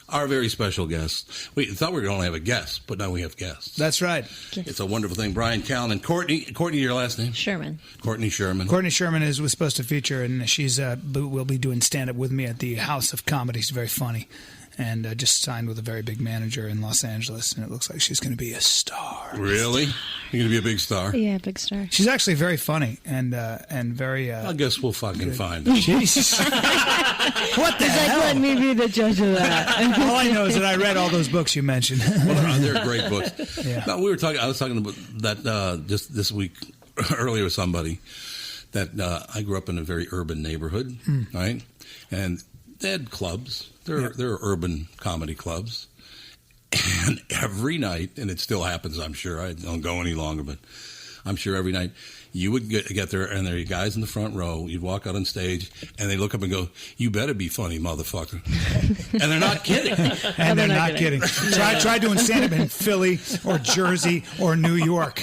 our very special guest. We thought we were going to have a guest, but now we have guests. That's right. It's a wonderful thing. Bryan, Callen, and Courtney. Courtney, your last name? Scheuerman. Courtney Scheuerman. Courtney Scheuerman was supposed to feature, and she's will be doing stand-up with me at the House of Comedy. She's very funny. And just signed with a very big manager in Los Angeles, and it looks like she's going to be a star. Really? You're going to be a big star? Yeah, big star. She's actually very funny and very... I guess we'll fucking find her. Jesus. What the hell? Let me be the judge of that. All I know is that I read all those books you mentioned. Well, they're great books. Yeah. No, I was talking about that just this week earlier with somebody that I grew up in a very urban neighborhood, right? And they had clubs. There are urban comedy clubs. And every night, and it still happens, I'm sure. I don't go any longer, but I'm sure every night you would get there, and there are guys in the front row. You'd walk out on stage, and they look up and go, "You better be funny, motherfucker." And they're not kidding. And they're not kidding. Try doing stand-up in Philly or Jersey or New York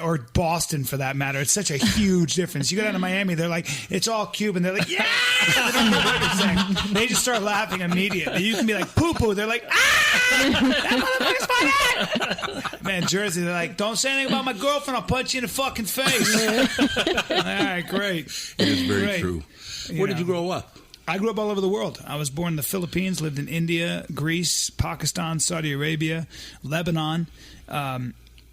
or Boston, for that matter. It's such a huge difference. You go down to Miami, they're like, it's all Cuban. They're like, yeah! They don't know what you're saying. They just start laughing immediately. You can be like, poo-poo. They're like, that motherfucker's funny! Man, Jersey, they're like, don't say anything about my girlfriend. I'll punch you in the fucking face. All right, great. It is very true. Where did you grow up? I grew up all over the world. I was born in the Philippines, lived in India, Greece, Pakistan, Saudi Arabia, Lebanon,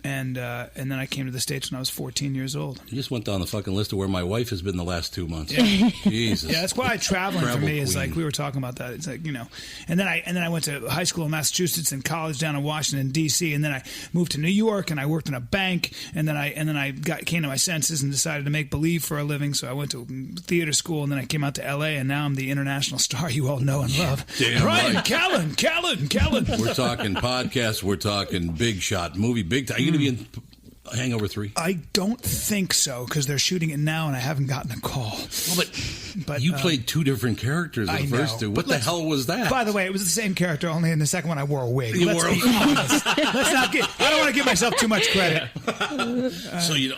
and then I came to the States when I was 14 years old. You just went down the fucking list of where my wife has been the last 2 months. Yeah. Jesus. Yeah, that's why traveling for me is like, we were talking about that. It's like, you know, and then I went to high school in Massachusetts and college down in Washington D.C. and then I moved to New York and I worked in a bank and then I came to my senses and decided to make believe for a living. So I went to theater school and then I came out to L.A. and now I'm the international star you all know and love. Damn Bryan, right. Callen. We're talking podcasts. We're talking big shot movie, big time. Are you going to be in Hangover 3? I don't think so because they're shooting it now and I haven't gotten a call. Well, but you played two different characters in the first two. What the hell was that? By the way, it was the same character, only in the second one I wore a wig. Let's be honest. I don't want to give myself too much credit. So you know,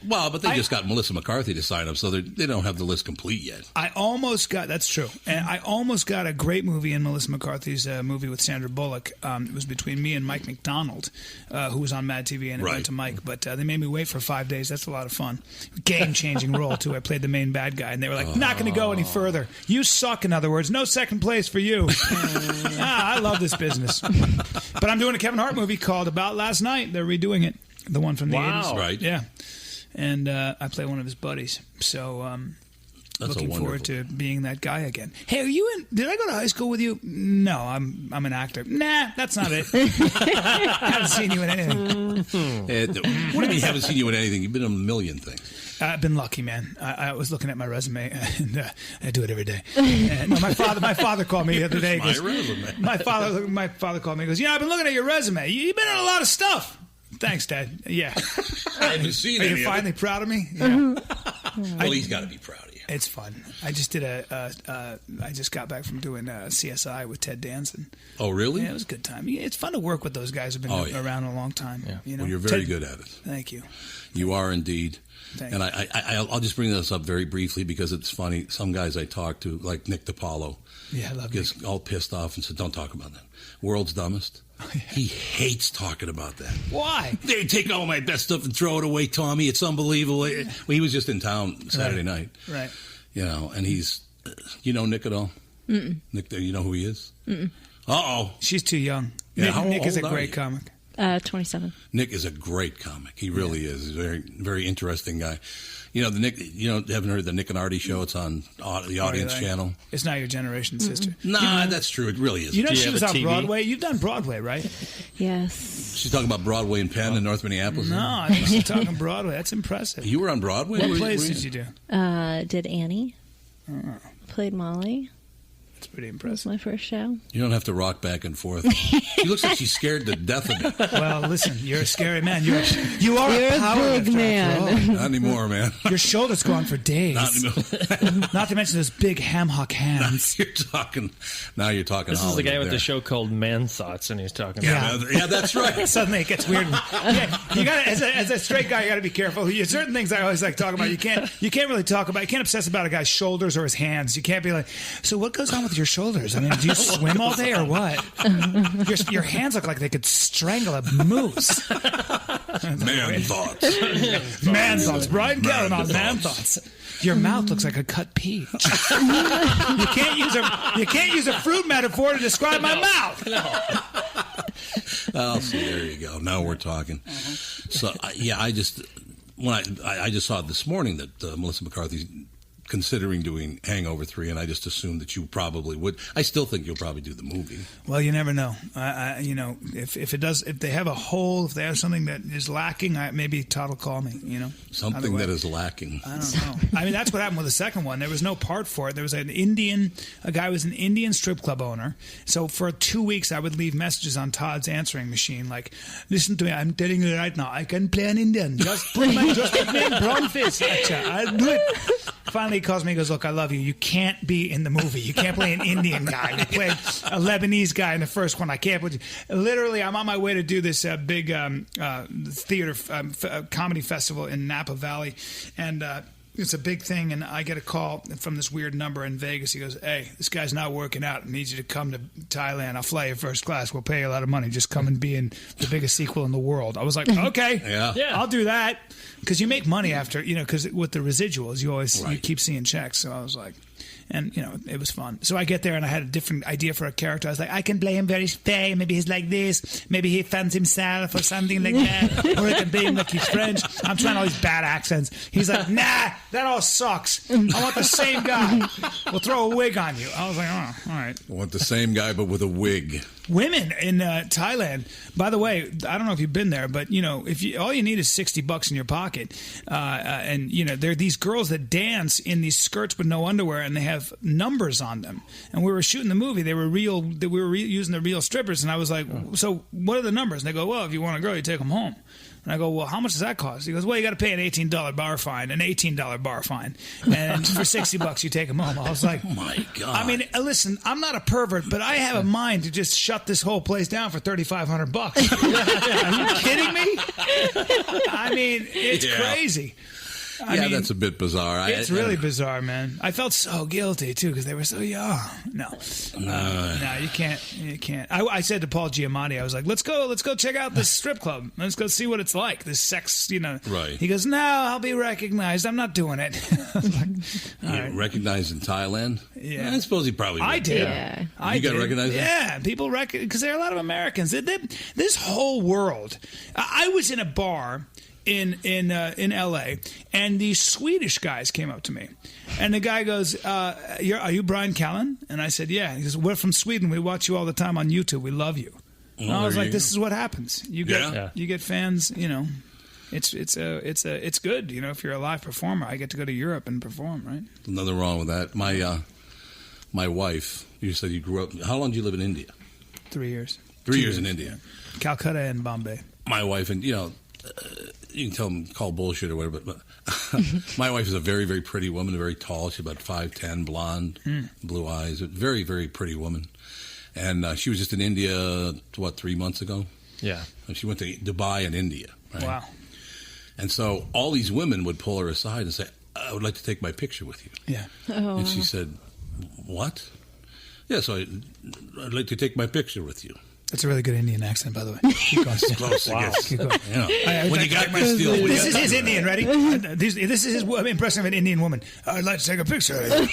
well, but they just got Melissa McCarthy to sign up, so they don't have the list complete yet. That's true. And I almost got a great movie in Melissa McCarthy's movie with Sandra Bullock. It was between me and Mike McDonald, who was on Mad TV, and it went to Mike. But they made me wait for 5 days. That's a lot of fun. Game-changing role, too. I played the main bad guy, and they were like, not going to go any further. You suck, in other words. No second place for you. I love this business. But I'm doing a Kevin Hart movie called About Last Night. They're redoing it. The one from the 80s. Right. Yeah. And I play one of his buddies. So looking forward to being that guy again. Hey, did I go to high school with you? No, I'm an actor. Nah, that's not it. I haven't seen you in anything. What do you mean you haven't seen you in anything? You've been in a million things. I've been lucky, man. I was looking at my resume, and I do it every day. No, my father called me the other day. My resume. My father called me and goes, I've been looking at your resume. You've been in a lot of stuff. Thanks, Dad. Yeah. I haven't seen Are any you finally proud of me? Yeah. Well, he's got to be proud of you. It's fun. I just did I just got back from doing CSI with Ted Danson. Oh, really? Yeah, it was a good time. It's fun to work with those guys who've been around a long time. Yeah. You know? Well, you're very good at it. Thank you. You are indeed. Thank and you. I'll just bring this up very briefly because it's funny. Some guys I talk to, like Nick DiPaolo, I love gets Nick. all pissed off and said, "Don't talk about that." World's Dumbest. He hates talking about that. Why? They take all my best stuff and throw it away, Tommy. It's unbelievable. Well, he was just in town Saturday night. Right. You know, and he's, you know Nick at all? Mm-mm. Nick, you know who he is? Mm-mm. Uh-oh. She's too young. Yeah, Nick is a old are great you? comic. 27. Nick is a great comic. He really is. He's a very, very interesting guy. You know, haven't heard the Nick and Artie show? It's on the Audience Channel. It's not your generation, sister. Nah, that's true. It really is. You know she was on Broadway? You've done Broadway, right? Yes. She's talking about Broadway in Penn in North Minneapolis? No, she's talking Broadway. That's impressive. You were on Broadway? What plays did you do? Did Annie. Played Molly. That's pretty That was impressive. my first show. You don't have to rock back and forth. She looks like she's scared to death of me. Well, listen, you're a scary man. You are You're a a powerlifter big man. after all. Not anymore, man. Your shoulders go on for days. Not anymore. Not to mention those big ham hock hands. Now you're talking. This is the guy with there. the show called Man Thoughts, and he's talking Yeah. about Yeah, that's right. Suddenly it gets weird. Yeah, you got as a straight guy, you got to be careful. There's certain things I always like talking about. You can't really talk about. You can't obsess about a guy's shoulders or his hands. You can't be like, so what goes on with your shoulders? I mean, do you swim all day or what? Your hands look like they could strangle a moose. Man thoughts. Man thoughts. Bryan Callen on Man Thoughts. Your mouth looks like a cut peach. You can't use a fruit metaphor to describe my mouth. Oh, see, there you go. Now we're talking. So, I just saw it this morning that Melissa McCarthy's considering doing Hangover 3, and I just assumed that you probably would. I still think you'll probably do the movie. Well, you never know. If they have a hole, if they have something that is lacking, maybe Todd will call me. Something that is lacking. I don't know. I mean, that's what happened with the second one. There was no part for it. There was a guy was an Indian strip club owner. So for 2 weeks, I would leave messages on Todd's answering machine like, "Listen to me, I'm telling you right now, I can play an Indian. Just put my name, brown face. I'll do it." Finally, he calls me and goes, "Look, I love you. You can't be in the movie. You can't play an Indian guy. You played a Lebanese guy in the first one. I can't put you." Literally, I'm on my way to do this big theater comedy festival in Napa Valley, and it's a big thing, and I get a call from this weird number in Vegas. He goes, "Hey, this guy's not working out. I need you to come to Thailand. I'll fly you first class. We'll pay you a lot of money. Just come and be in the biggest sequel in the world." I was like, "Okay, yeah. I'll do that." Because you make money after, because with the residuals, you always you keep seeing checks. So I was like, and it was fun. So I get there and I had a different idea for a character. I was like, I can play him very fey. Maybe he's like this. Maybe he fans himself or something like that. Or I can play him like he's French. I'm trying all these bad accents. He's like, "Nah, that all sucks. I want the same guy. We'll throw a wig on you." I was like, "Oh, all right." I want the same guy, but with a wig. Women in Thailand, by the way, I don't know if you've been there, but if all you need is $60 in your pocket, and there are these girls that dance in these skirts with no underwear, and they have numbers on them. And we were shooting the movie; they were real. We were using the real strippers, and I was like, "So what are the numbers?" And they go, "Well, if you want a girl, you take them home." And I go, "Well, how much does that cost?" He goes, "Well, you got to pay an $18 bar fine, and for $60 you take them home." I was like, "Oh my God!" I mean, listen, I'm not a pervert, but I have a mind to just shut this whole place down for $3,500. Are you kidding me? I mean, it's crazy. I mean, that's a bit bizarre. It's really bizarre, man. I felt so guilty too because they were so young. No, you can't. I said to Paul Giamatti, I was like, "Let's go check out this strip club. Let's go see what it's like. This sex, Right. He goes, "No, I'll be recognized. I'm not doing it." I was like, right. Recognized in Thailand? Yeah, I suppose he probably would. I did. Yeah. You got recognized? Yeah, people recognize because there are a lot of Americans. This whole world. I was in a bar in L.A., and these Swedish guys came up to me. And the guy goes, are you Bryan Callen? And I said, "Yeah." He goes, "We're from Sweden. We watch you all the time on YouTube. We love you." And I was like, "This is what happens. You get fans, It's good, if you're a live performer. I get to go to Europe and perform, right?" Nothing wrong with that. My wife, you said you grew up, how long did you live in India? 3 years. 3 years in India. Calcutta and Bombay. My wife, and you can tell them, call bullshit or whatever, but my wife is a very, very pretty woman, very tall. She's about 5'10", blonde, blue eyes, a very, very pretty woman. And she was just in India, 3 months ago? Yeah. And she went to Dubai and India. Right? Wow. And so all these women would pull her aside and say, "I would like to take my picture with you." Yeah. Oh. And she said, "What?" "Yeah, so I'd like to take my picture with you." That's a really good Indian accent, by the way. Keep going. Close, Wow. Keep going. When you got this deal, this is his Indian. Ready? This is his impression of an Indian woman. "I'd like to take a picture." Hey,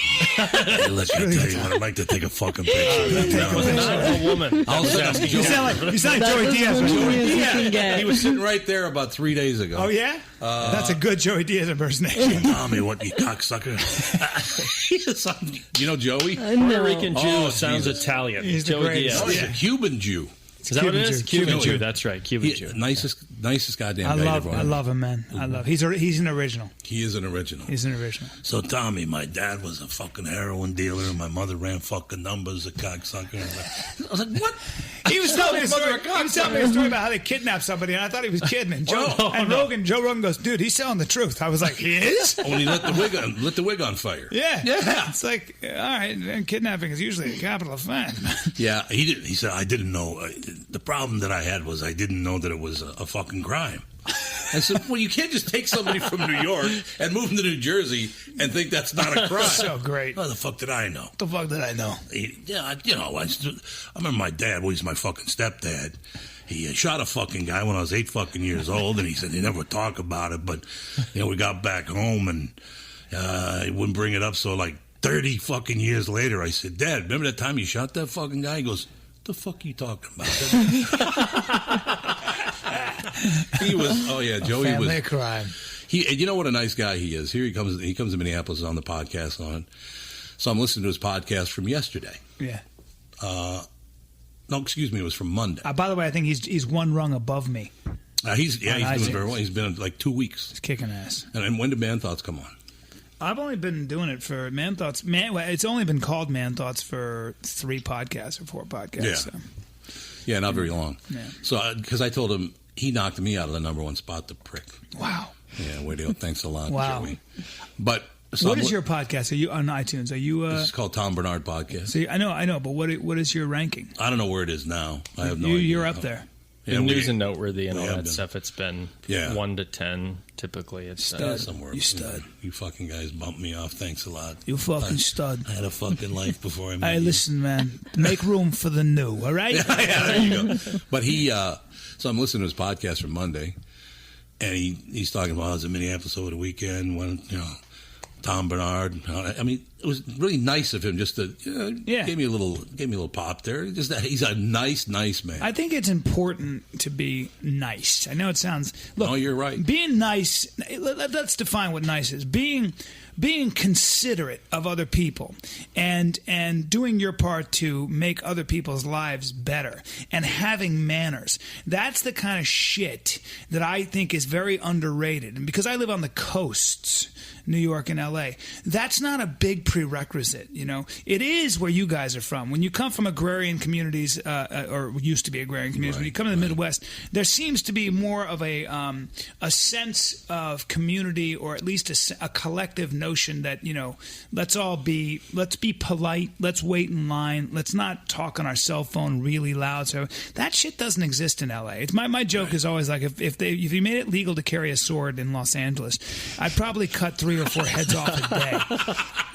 let me tell you, I'd like to take a fucking picture. Not a woman. I'll ask You sound like Joey Diaz. He was sitting right there about 3 days ago. Oh, yeah? That's a good Joey Diaz impersonation. Tommy, what, you cocksucker? You know Joey? Puerto Rican Jew sounds Jesus. Italian. He's the Joey greatest. Diaz. Oh, he's a Cuban Jew. Is that what it is? Cuban Jew. That's right. Cuban Jew. Nicest goddamn I guy love ever. him, man. I love. He's an original. He is an original. He's an original. So, Tommy, my dad was a fucking heroin dealer, and my mother ran fucking numbers, a cocksucker. I was like, what? He was telling me a story about how they kidnapped somebody, and I thought he was kidding. And Joe Rogan goes, "Dude, he's telling the truth." I was like, "He is?" When he lit the wig on fire. Yeah. It's like, all right, and kidnapping is usually a capital offense. Yeah, he said, "I didn't know. The problem that I had was I didn't know that it was a fucking crime." I said, well, you can't just take somebody from New York and move them to New Jersey and think that's not a crime. So great. What the fuck did I know? The fuck did I know? I remember my dad, well, he's my fucking stepdad. He shot a fucking guy when I was 8 fucking years old, and he said he never would talk about it, but, we got back home, and he wouldn't bring it up, so, 30 fucking years later, I said, Dad, remember that time you shot that fucking guy? He goes, the fuck are you talking about? He was, Joey was. Family crime. You know what a nice guy he is. Here he comes to Minneapolis on the podcast on it. So I'm listening to his podcast from yesterday. Yeah. No, excuse me, it was from Monday. By the way, I think he's one rung above me. He's doing very well. He's been 2 weeks. He's kicking ass. And when did Man Thoughts come on? I've only been doing it for Man Thoughts. It's only been called Man Thoughts for 3 podcasts or 4 podcasts. Yeah. So. Yeah, not very long. Yeah. So, because I told him, he knocked me out of the #1 spot, the prick. Wow. Yeah, way to go. Thanks a lot, wow. Joey. But so what is your podcast? Are you on iTunes? Are you? This is called Tom Barnard Podcast. So I know. But what is your ranking? I don't know where it is now. I have no idea. You're up there. Yeah, news and noteworthy and all that stuff. It's been 1 to 10. Typically, it's somewhere. You stud. You fucking guys bumped me off. Thanks a lot. You fucking stud. I had a fucking life before I met Hey, listen, man. Make room for the new. All right. Yeah, there you go. But so I'm listening to his podcast from Monday, and he's talking about I was in Minneapolis over the weekend when Tom Barnard. I mean, it was really nice of him just to gave me a little pop there. Just that he's a nice man. I think it's important to be nice. I know it sounds. Look, no, you're right. Being nice. Let's define what nice is. Being considerate of other people and doing your part to make other people's lives better and having manners. That's the kind of shit that I think is very underrated. And because I live on the coasts, New York and LA, that's not a big prerequisite. It is where you guys are from. When you come from agrarian communities, or used to be agrarian communities, when you come to the Midwest, there seems to be more of a sense of community, or at least a collective notion that let's be polite, let's wait in line, let's not talk on our cell phone really loud. So that shit doesn't exist in LA. It's my joke is always like if you made it legal to carry a sword in Los Angeles, I'd probably cut 3 or 4 heads off a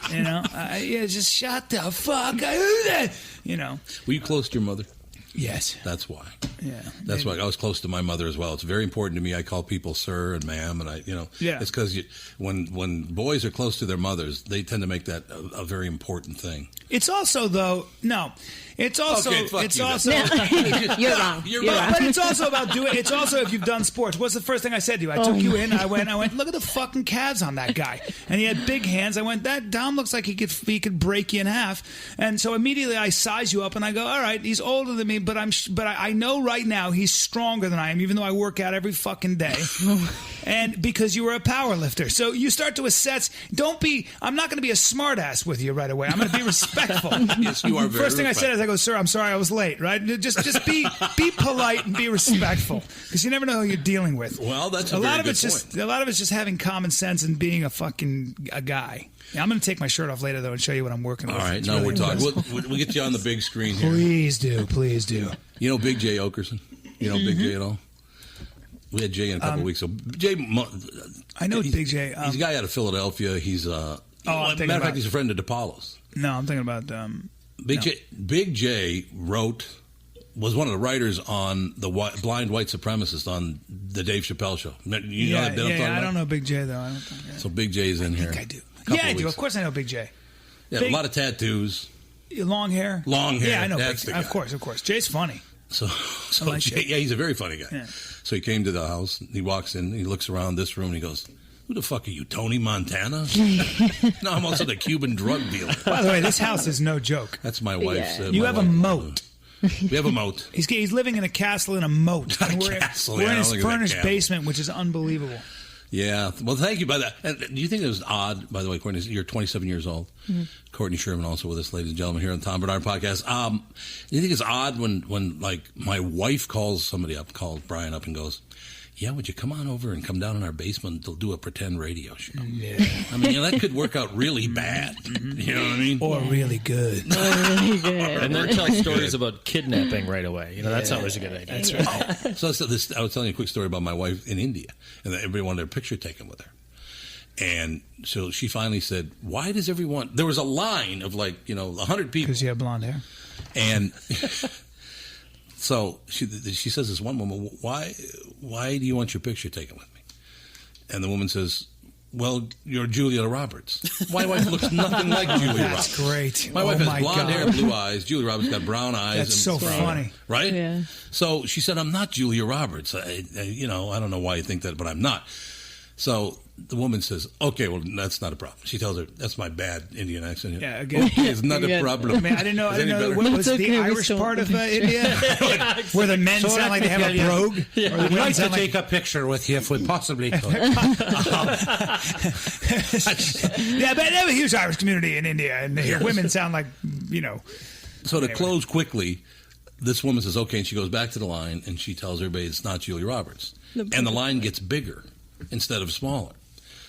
day. Just shut the fuck up. Were you close to your mother? Yes. That's why. Yeah. That's why I was close to my mother as well. It's very important to me. I call people sir and ma'am, and it's because when boys are close to their mothers, they tend to make that a very important thing. It's also It's also. Okay, it's also. You're wrong. You're wrong. But it's also about doing. It's also if you've done sports. What's the first thing I said to you? I took you in. I went. Look at the fucking calves on that guy, and he had big hands. I went. That Dom looks like he could break you in half. And so immediately I size you up, and I go, all right, he's older than me, but I know right now he's stronger than I am, even though I work out every fucking day. And because you were a power lifter, so you start to assess. I'm not going to be a smartass with you right away. I'm going to be respectful. Yes, you are. Very First thing I said is, I go, sir, I'm sorry I was late. Right? Just be polite and be respectful, because you never know who you're dealing with. Well, that's a lot of it's just having common sense and being a guy. Yeah, I'm going to take my shirt off later though and show you what I'm working with. All right, now we're talking. We'll get you on the big screen here. Please do. You know Big Jay Okerson? You know Big Jay at all? We had Jay in a couple of weeks. So Jay, I know Big Jay. He's a guy out of Philadelphia. He's matter of fact, he's a friend of DePaulo's. No, I'm thinking about Big Jay was one of the writers on the Blind White Supremacist on the Dave Chappelle show. You know that bit I'm talking about? I don't know Big Jay though. I don't think. Yeah. So Big Jay's in here. I do. I do. Of course, I know Big Jay. Yeah, a lot of tattoos. Long hair. Yeah, I know. That's the guy. Of course. Jay's funny. So like Jay, he's a very funny guy. Yeah. So he came to the house. He walks in. He looks around this room. And he goes, "Who the fuck are you, Tony Montana?" No, I'm also the Cuban drug dealer. By the way, this house is no joke. That's my wife's. You have a moat. We have a moat. He's living in a castle in a moat. We're in his furnished basement, which is unbelievable. Yeah. Well, thank you by that. And do you think it was odd, by the way, Courtney, you're 27 years old. Mm-hmm. Courtney Scheuerman also with us, ladies and gentlemen, here on the Tom Barnard Podcast. Do you think it's odd when like, my wife calls Bryan up and goes, yeah, would you come on over and come down in our basement to do a pretend radio show? Yeah. I mean, that could work out really bad. You know what I mean? Or really good. And then tell stories about kidnapping right away. That's always a good idea. That's right. So I was telling you a quick story about my wife in India, and everybody wanted their picture taken with her. And so she finally said, why does everyone... There was a line of 100 people. Because you have blonde hair. And so she says this one woman, why do you want your picture taken with me? And the woman says, well, you're Julia Roberts. My wife looks nothing like Julia Roberts. That's great. My wife has blonde hair, blue eyes. Julia Roberts got brown eyes. That's so funny. Right? Yeah. So she said, I'm not Julia Roberts. I don't know why you think that, but I'm not. So the woman says, okay, well, that's not a problem. She tells her, that's my bad Indian accent. Yeah, again. Okay, it's not a problem. I mean, I didn't know what was the Irish part of India? Where the men sound like they have a brogue? Yeah. We'd like to take a picture with you if we possibly could. Yeah, but they have a huge Irish community in India, and women sound like, So to close quickly, this woman says, okay, and she goes back to the line, and she tells everybody it's not Julia Roberts. And the line gets bigger instead of smaller.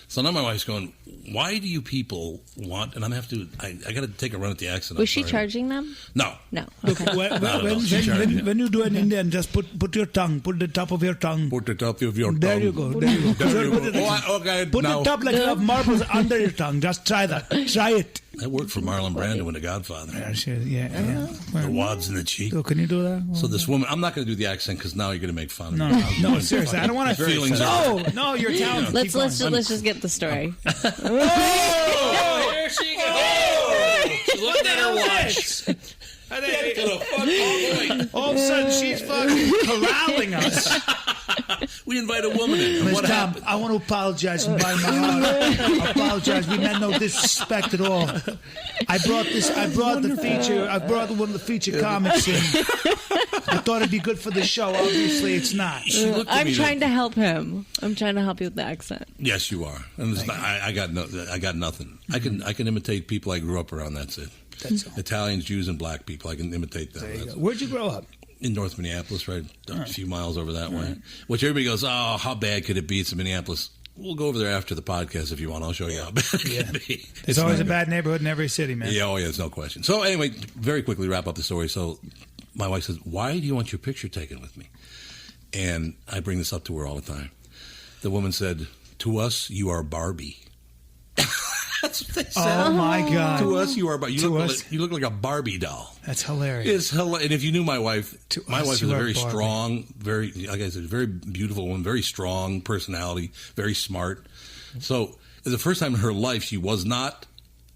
So now my wife's going, why do you people want, and I got to take a run at the accent. Was she charging them? No. No. Okay. When you do an Indian, just put your tongue, put the top of your tongue. Put the top of your tongue. There you go. There you go. Okay, put the top like you have marbles under your tongue. Just try that. Try it. That worked for Marlon Brando in The Godfather. Yeah. The wads in the cheek. So can you do that? So this woman, I'm not going to do the accent because now you're going to make fun of me. No, seriously, I don't want to. Feelings. No, you're talented. Let's just get the story. Oh, here she goes. She's looking at her watch. All of a sudden, she's fucking corralling us. We invite a woman in. Miss Tom, I want to apologize from my heart. I apologize. We meant no disrespect at all. I brought one of the feature comics in. I thought it'd be good for the show. Obviously, it's not. I'm trying to help him. I'm trying to help you with the accent. Yes, you are. And I got nothing. I can imitate people I grew up around. That's it. Italians, Jews, and black people. I can imitate them. Where'd you grow up? In North Minneapolis, right a few miles over that way. Which everybody goes, oh, how bad could it be? It's in Minneapolis. We'll go over there after the podcast if you want. I'll show you how bad it can be. There's always a bad neighborhood in every city, man. Yeah, there's no question. So anyway, very quickly wrap up the story. So my wife says, why do you want your picture taken with me? And I bring this up to her all the time. The woman said, to us, you are Barbie. That's what they said. Oh, my God. To us, you are Barbie. You look like a Barbie doll. That's hilarious. It's hilarious. And if you knew my wife, my wife is a very strong, like I said, very beautiful woman, very strong personality, very smart. So the first time in her life, she was not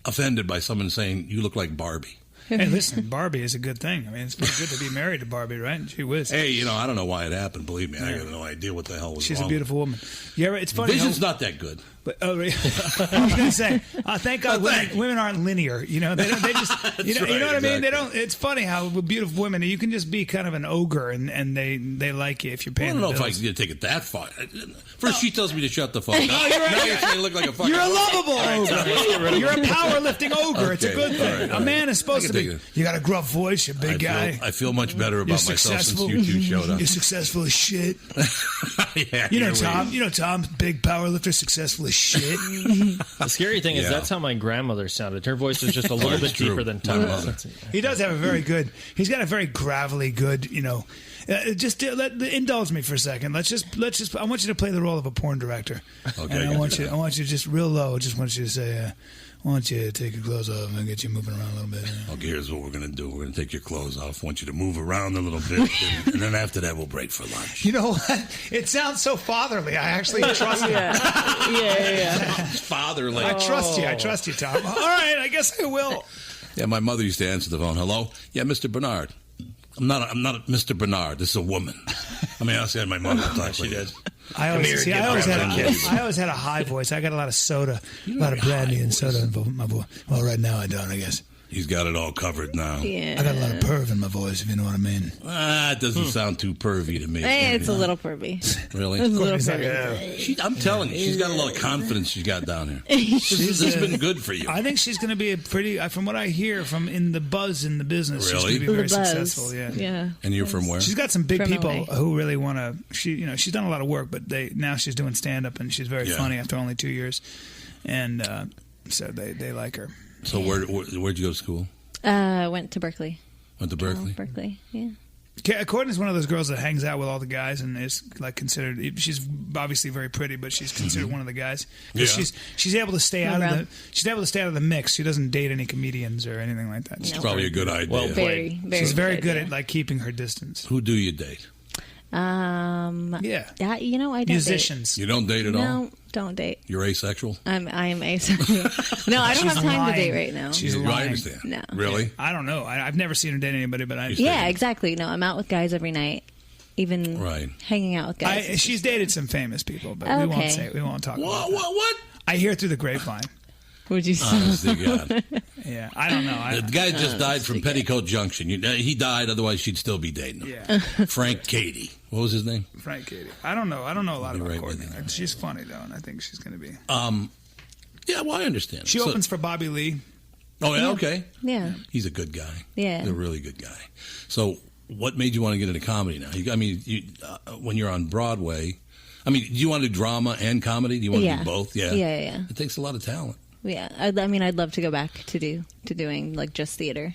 offended by someone saying, you look like Barbie. Hey, listen, Barbie is a good thing. I mean, it's pretty good to be married to Barbie, right? She was. Hey, I don't know why it happened. Believe me, I got no idea what the hell was wrong. She's a beautiful woman. Yeah, it's funny. Vision's not that good. But I was going to say, thank God women aren't linear. They just, you know what I mean? They don't. It's funny how beautiful women, you can just be kind of an ogre, and they like you if you're paying. I don't know if I can take it that far. First, she tells me to shut the fuck up. Now you're saying I look like a fucking. You're a lovable ogre. You're a powerlifting ogre. It's a good thing. A man is supposed to be. You got a gruff voice. You're a big guy. I feel much better about myself since you two showed up. You're successful as shit. Yeah, Tom, big powerlifter, successful as shit. The scary thing is that's how my grandmother sounded. Her voice was just a little bit deeper than Tom's. He does have he's got a very gravelly good, indulge me for a second. Let's just I want you to play the role of a porn director. Okay. And I want you just real low. I just want you to say, I want you to take your clothes off and get you moving around a little bit. Okay, here's what we're going to do. We're going to take your clothes off. I want you to move around a little bit. And then after that, we'll break for lunch. You know what? It sounds so fatherly. I actually trust you. Yeah. Fatherly. I trust you, Tom. All right, I guess I will. Yeah, my mother used to answer the phone. Hello? Yeah, Mr. Barnard. I'm not Mr. Barnard. This is a woman. I mean, I said my mother thought she did. I always had a high voice. I got a lot of soda, a lot of brandy and soda in my voice. Well, right now I don't, I guess. He's got it all covered now. Yeah. I got a lot of perv in my voice, if you know what I mean. It doesn't sound too pervy to me. It's a little pervy. Really? It's a little Courtney's like, pervy. I'm telling you, she's got a lot of confidence she's got down here. This has been good for you. I think she's going to be a pretty, from what I hear from in the buzz in the business, she's going to be very successful. Yeah. And you're from where? She's got some big From people LA. who really want to. She's done a lot of work, but now she's doing stand up and she's very funny after only 2 years, and so they like her. So where'd you go to school? Went to Berkeley. Went to Berkeley? Berkeley, yeah. Courtney's one of those girls that hangs out with all the guys and is like considered. She's obviously very pretty, but she's considered one of the guys. Yeah. She's able to stay out of the. She's able to stay out of the mix. She doesn't date any comedians or anything like that. It's probably a good idea. Well Very, very. She's very good yeah. at like keeping her distance. Who do you date? Yeah, I don't musicians. You don't date at all? No, don't date. You're asexual? I am asexual. No, I don't have time to date right now. She's I lying. understand. No. Really? I don't know. I've never seen her date anybody, but I. Yeah, exactly. No, I'm out with guys every night. Even hanging out with guys. She's dated some famous people, but we won't talk about that. What? I hear through the grapevine. Would you say? Honest to God. Yeah, I don't know. The guy just died from Petticoat Junction. He died, otherwise she'd still be dating him. Yeah. Frank Cady. What was his name? Frank Cady. I don't know. I don't know a lot You're about right Courtney. with you. She's funny though, and I think she's going to be. Yeah, well, I understand. She opens for Bobby Lee. Oh, yeah, okay. Yeah. He's a good guy. Yeah. He's a really good guy. So what made you want to get into comedy now? When you're on Broadway, do you want to do drama and comedy? Do you want to do both? Yeah. Yeah. It takes a lot of talent. Yeah. I'd love to go back to doing like just theater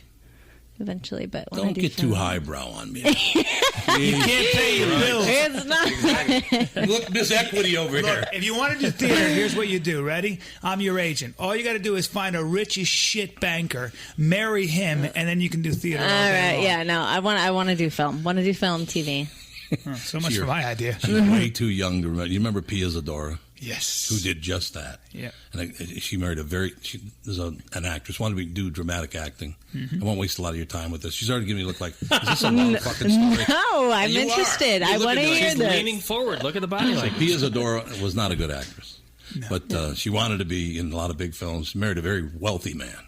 eventually, but when Don't get too highbrow on me. You can't pay your bills. It's not. Look, Miss Equity over here. Look, if you want to do theater, here's what you do. Ready? I'm your agent. All you got to do is find a rich as shit banker, marry him, and then you can do theater. All right. Yeah. No. I want to do film. Want to do film, TV. So much for my idea. She's way too young to remember. You remember Pia Zadora? Yes. Who did just that? Yeah. And she married an actress, wanted to do dramatic acting. I won't waste a lot of your time with this. She's already giving me a look like, is this a long fucking story? No, I'm interested. I want to hear She's this. leaning forward. Look at the body language. Pia Zadora was not a good actress, but she wanted to be in a lot of big films. She married a very wealthy man.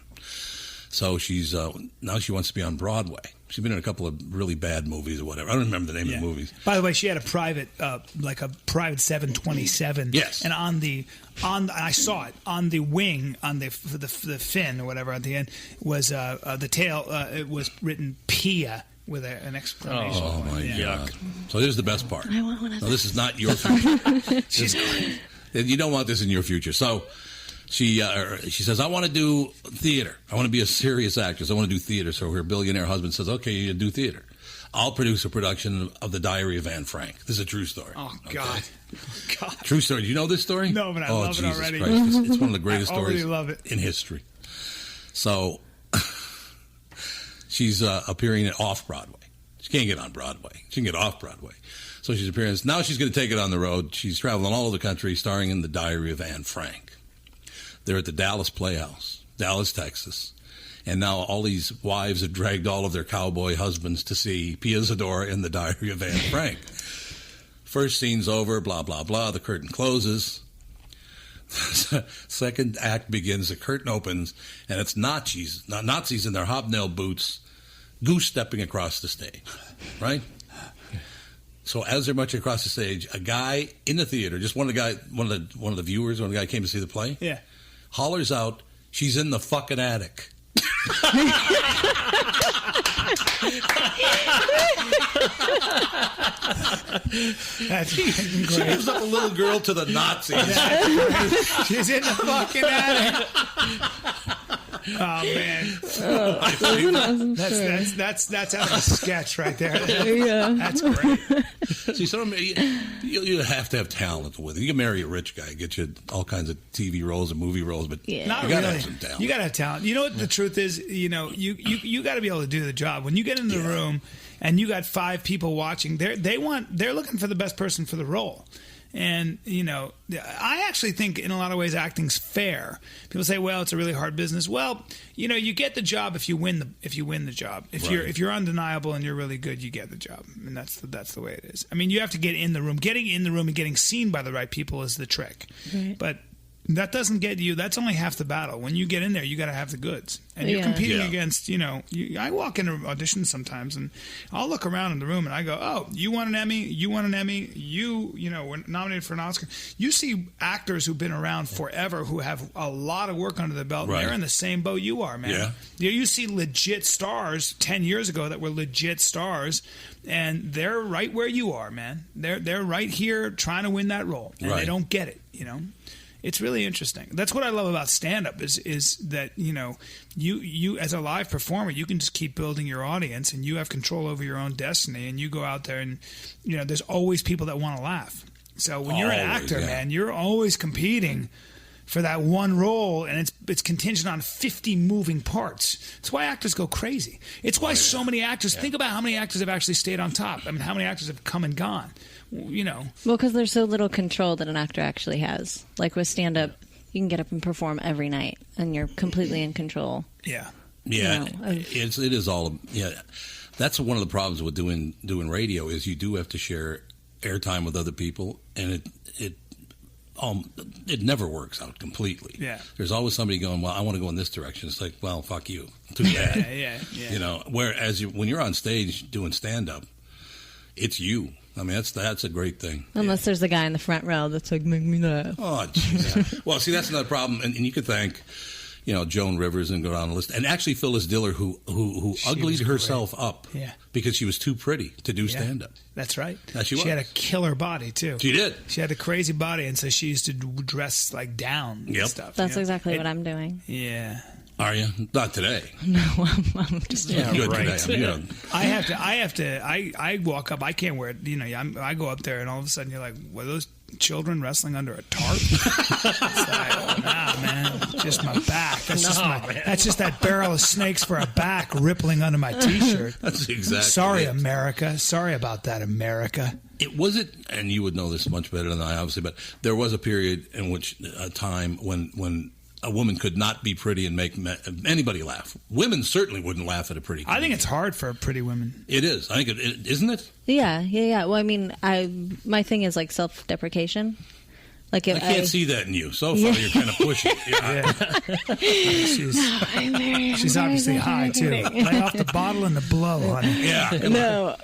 So she's now she wants to be on Broadway. She's been in a couple of really bad movies or whatever. I don't remember the name of the movies. By the way, she had a private 727. Yes. And I saw it on the wing, on the fin or whatever at the end was the tail. It was written Pia with an exclamation Oh point. my God! So here's the best part. I want one of Now, this is not your future. She's great. You don't want this in your future. So she says, I want to do theater. I want to be a serious actress. I want to do theater. So her billionaire husband says, okay, you do theater. I'll produce a production of The Diary of Anne Frank. This is a true story. Oh, Okay? God. God. True story. Do you know this story? No, but I love it Jesus already. Christ. It's one of the greatest I already stories love it. in history. So she's appearing at off-Broadway. She can't get on Broadway. She can get off-Broadway. So she's appearing. Now she's going to take it on the road. She's traveling all over the country, starring in The Diary of Anne Frank. They're at the Dallas Playhouse, Dallas, Texas. And now all these wives have dragged all of their cowboy husbands to see Pia Zadora in The Diary of Anne Frank. First scene's over, blah, blah, blah. The curtain closes. Second act begins. The curtain opens, and it's Nazis in their hobnail boots, goose-stepping across the stage, right? So as they're marching across the stage, a guy in the theater, just one of the viewers, one of the guy came to see the play, hollers out, "She's in the fucking attic." That's She great. gives up a little girl to the Nazis. She's in the fucking attic. Oh man, that's out of a sketch right there. That's great. See, you have to have talent with it. You can marry a rich guy, get you all kinds of TV roles and movie roles, but Not you gotta really. have some talent. You gotta have talent. You know what the truth is? You know, you got to be able to do the job. When you get in the room and you got 5 people watching, they're looking for the best person for the role. And, you know, I actually think in a lot of ways acting's fair. People say, well, it's a really hard business. Well, you know, you get the job if you win the job. If you're undeniable and you're really good, you get the job. And that's the way it is. I mean, you have to get in the room. Getting in the room and getting seen by the right people is the trick. Right. But that doesn't get you. That's only half the battle. When you get in there, you got to have the goods, and you're competing against. I walk into auditions sometimes, and I'll look around in the room, and I go, "Oh, you won an Emmy. You won an Emmy. You were nominated for an Oscar." You see actors who've been around forever who have a lot of work under their belt. Right. They're in the same boat you are, man. Yeah. You see legit stars 10 years ago that were legit stars, and they're right where you are, man. They're right here trying to win that role, and they don't get it. It's really interesting. That's what I love about stand-up is that, you as a live performer, you can just keep building your audience, and you have control over your own destiny, and you go out there and, there's always people that want to laugh. So when you're an actor, man, you're always competing for that one role, and it's contingent on 50 moving parts. That's why actors go crazy. It's why so many actors, think about how many actors have actually stayed on top. I mean, how many actors have come and gone? Well, because there's so little control that an actor actually has. Like with stand-up, you can get up and perform every night, and you're completely in control. Yeah. Yeah, it is all. Yeah, that's one of the problems with doing radio is you do have to share airtime with other people, and it never works out completely. Yeah. There's always somebody going, well, I want to go in this direction. It's like, well, fuck you. Too bad. Yeah. Whereas when you're on stage doing stand-up, it's you. I mean, that's a great thing. Unless there's a guy in the front row that's like, make me laugh. Oh, jeez. Well, see, that's another problem. And you could thank, Joan Rivers and go down the list. And actually Phyllis Diller, who uglied herself up because she was too pretty to do stand-up. That's right. She had a killer body, too. She did. She had a crazy body, and so she used to dress, down and stuff. That's exactly what I'm doing. Yeah. Are you? Not today. No, I'm just good right. Today. I walk up. I can't wear it. I go up there, and all of a sudden you're like, were those children wrestling under a tarp? It's like, nah, man. Just my back. That's just that barrel of snakes for a back rippling under my T-shirt. That's exactly. Sorry, it. America. Sorry about that, America. It wasn't, and you would know this much better than I, obviously, but there was a period in which a time when a woman could not be pretty and make anybody laugh. Women certainly wouldn't laugh at a pretty comedian. I think it's hard for pretty women. It is. I think it isn't it? Yeah. Well, I mean, my thing is like self-deprecation. Like if I can't see that in you. So far, you're kind of pushing. She's obviously high too. Lay off the bottle and the blow, honey. Yeah. No.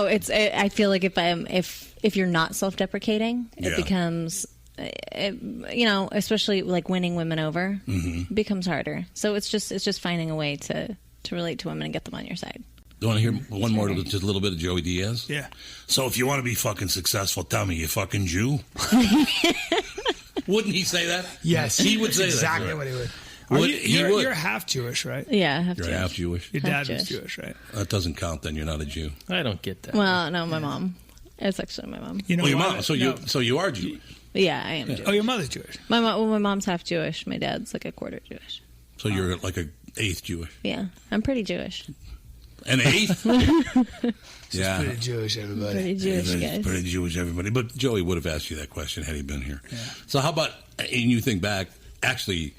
It's. I feel like if you're not self-deprecating, it becomes. Especially like winning women over becomes harder. So it's just finding a way to relate to women and get them on your side. Do you want to hear one more, just a little bit of Joey Diaz? Yeah. So if you want to be fucking successful, tell me, you fucking Jew? Wouldn't he say that? Yes. He would say exactly that. Exactly what he would. You're half Jewish, right? Yeah, You're half Jewish. Your dad was Jewish, right? That doesn't count then. You're not a Jew. I don't get that. Well, no, my mom. It's actually my mom. Your mom. So you are Jewish. Yeah, I am Jewish. Oh, your mother's Jewish. My mom's half Jewish. My dad's like a quarter Jewish. So you're like an eighth Jewish. Yeah, I'm pretty Jewish. An eighth? Yeah. Pretty Jewish, everybody. Pretty Jewish, guys. Pretty Jewish, everybody. But Joey would have asked you that question had he been here. Yeah. So how about, and you think back, actually,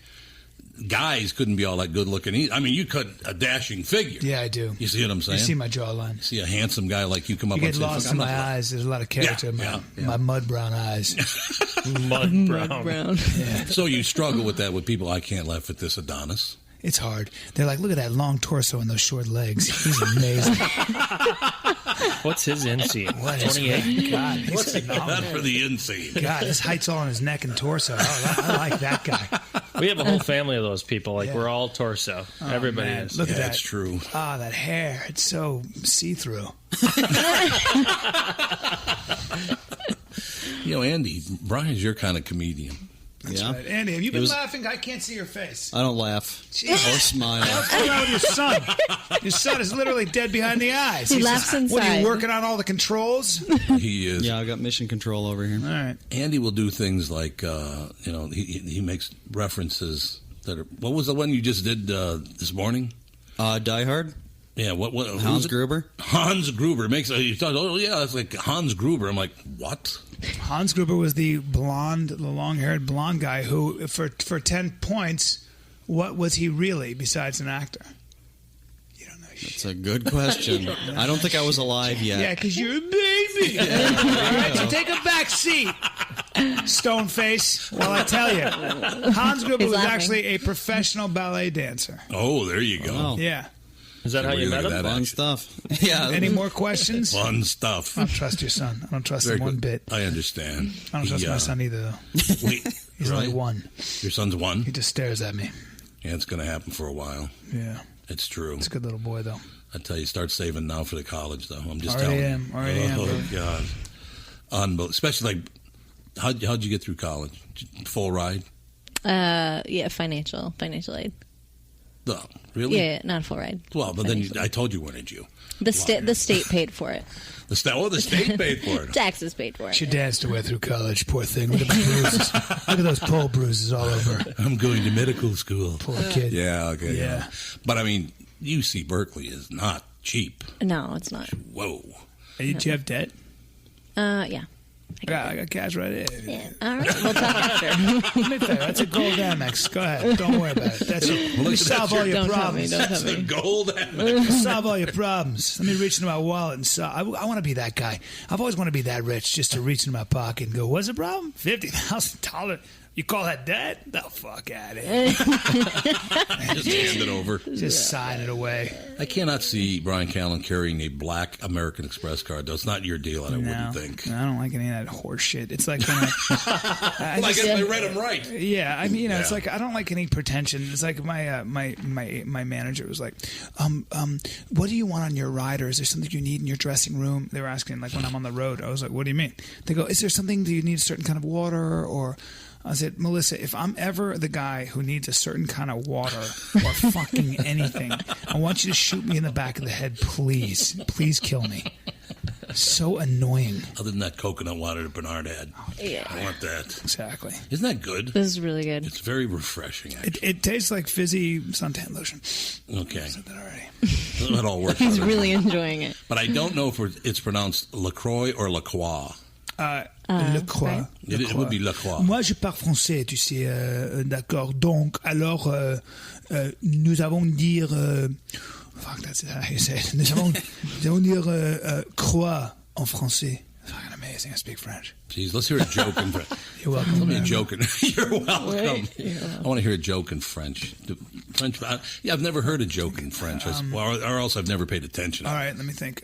guys couldn't be all that good looking either. I mean, you cut a dashing figure. Yeah, I do. You see what I'm saying? You see my jawline. You see a handsome guy like you come up you and get lost in my eyes. There's a lot of character in my mud brown eyes. Mud brown. Yeah. So you struggle with that with people, I can't laugh at this Adonis. It's hard. They're like, look at that long torso and those short legs. He's amazing. What's his inseam? 28. God, he's What's phenomenal. that for the inseam? God, his height's all on his neck and torso. I like that guy. We have a whole family of those people. Like we're all torso. Everybody is. Look at that. That's true. Ah, that hair. It's so see-through. Andy, Bryan's your kind of comedian. That's right. Andy, have you been laughing? I can't see your face. I don't laugh or smile. What's going on with your son? Your son is literally dead behind the eyes. He laughs inside. What, are you working on all the controls? He is. Yeah, I got mission control over here. All right. Andy will do things like, he makes references that are. What was the one you just did this morning? Die Hard. Yeah, what Hans Gruber? Hans Gruber makes. You thought, oh yeah, that's like Hans Gruber. I'm like, what? Hans Gruber was the long-haired blonde guy who, for 10 points, what was he really besides an actor? You don't know shit. That's a good question. I don't think I was alive yet. Yeah, because you're a baby. All right, so take a back seat. Stone face. Well, I tell you, Hans Gruber He's was laughing. actually a professional ballet dancer. Oh, there you go. Wow. Yeah. Is that how you met him? That Fun action. stuff. Yeah. Any more questions? Fun stuff. I don't trust your son. I don't trust Very him one good. bit. I understand. I don't trust my son either, though. Wait, He's really? only one. Your son's one? He just stares at me. Yeah, it's going to happen for a while. Yeah. It's true. It's a good little boy, though. I tell you, start saving now for the college, though. I'm just Already telling am. you. Already am, Oh, brother. God. Unbelievable. Especially, like, how'd you get through college? Full ride? Yeah, financial aid. No, really? Yeah, not a full ride. Well, but then Financial I told you wanted you. The state paid for it. The state paid for it. Taxes paid for it. She danced her way through college. Poor thing. Look at the bruises. Look at those pole bruises all over her. I'm going to medical school. Poor kid. Yeah, okay. Yeah. But, I mean, UC Berkeley is not cheap. No, it's not. Whoa. Hey, do you have debt? Yeah. I got cash right here. Yeah. All right. We'll talk after. Let me tell you, that's a gold Amex. Go ahead. Don't worry about it. That's it. Let me solve all your Don't tell me. problems. Don't That's tell the me. gold. Solve all your problems. Let me reach into my wallet and solve. I want to be that guy. I've always wanted to be that rich, just to reach into my pocket and go, "What's the problem? $50,000. You call that debt? The fuck out of here. Just hand it over. Just sign it away." I cannot see Bryan Callen carrying a black American Express card, though. It's not your deal, I wouldn't think. No, I don't like any of that horse shit. It's like when I Like just- I read him right. yeah, I mean, it's Yeah. like I don't like any pretension. It's like my manager was like, what do you want on your rider? Is there something you need in your dressing room? They were asking like when I'm on the road. I was like, what do you mean? They go, is there something that you need a certain kind of water or? I said, Melissa, if I'm ever the guy who needs a certain kind of water or fucking anything, I want you to shoot me in the back of the head, please. Please kill me. So annoying. Other than that coconut water that Bernard had. Yeah. I want that. Exactly. Isn't that good? This is really good. It's very refreshing, actually. It tastes like fizzy suntan lotion. Okay. I said that already. It all works He's out. really enjoying it. But I don't know if it's pronounced LaCroix or LaCroix. Le Croix. It would be LaCroix. Moi, je parle français, tu sais, d'accord. Donc, alors, nous allons dire... fuck, that's how you say it. Nous allons dire croix en français. Fucking amazing. I speak French. Jeez, let's hear a joke in French. You're welcome. Tell me a man. joke in... You're welcome. I want to hear a joke in French. French. I've never heard a joke in French, or else I've never paid attention. All right, let me think.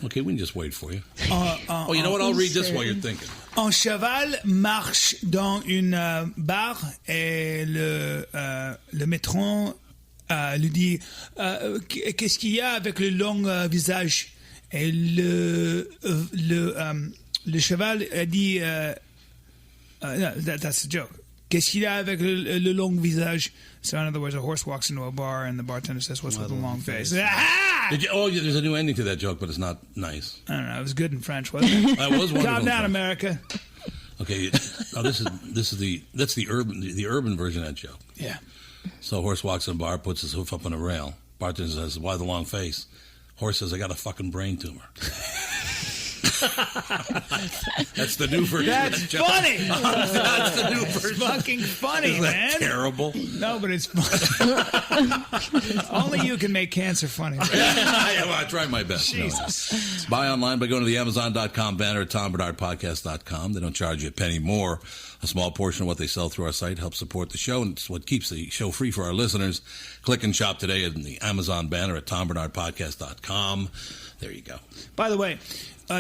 Okay, we can just wait for you. Oh, you know what? I'll read this while you're thinking. Un cheval marche dans une barre et le maîtron lui dit qu'est-ce qu'il y a avec le long visage et le cheval a dit no, that's a joke. Qu'est-ce qu'il y a avec le long visage? So in other words, a horse walks into a bar and the bartender says, "What's with the long face?" Ah! Did you, there's a new ending to that joke, but it's not nice. I don't know. It was good in French, wasn't it? I was wonderful. Calm in down, French. America. Okay, now that's the urban version of that joke. Yeah. So a horse walks in a bar, puts his hoof up on a rail. Bartender says, "Why the long face?" Horse says, "I got a fucking brain tumor." That's the new version. That's of that joke. funny. That's the new It's version. fucking funny, Isn't that man. terrible? No, but it's funny. Only you can make cancer funny. I try my best. Jesus. Buy online by going to the Amazon.com banner at TomBarnardPodcast.com. They don't charge you a penny more. A small portion of what they sell through our site helps support the show, and it's what keeps the show free for our listeners. Click and shop today in the Amazon banner at TomBarnardPodcast.com. There you go. By the way,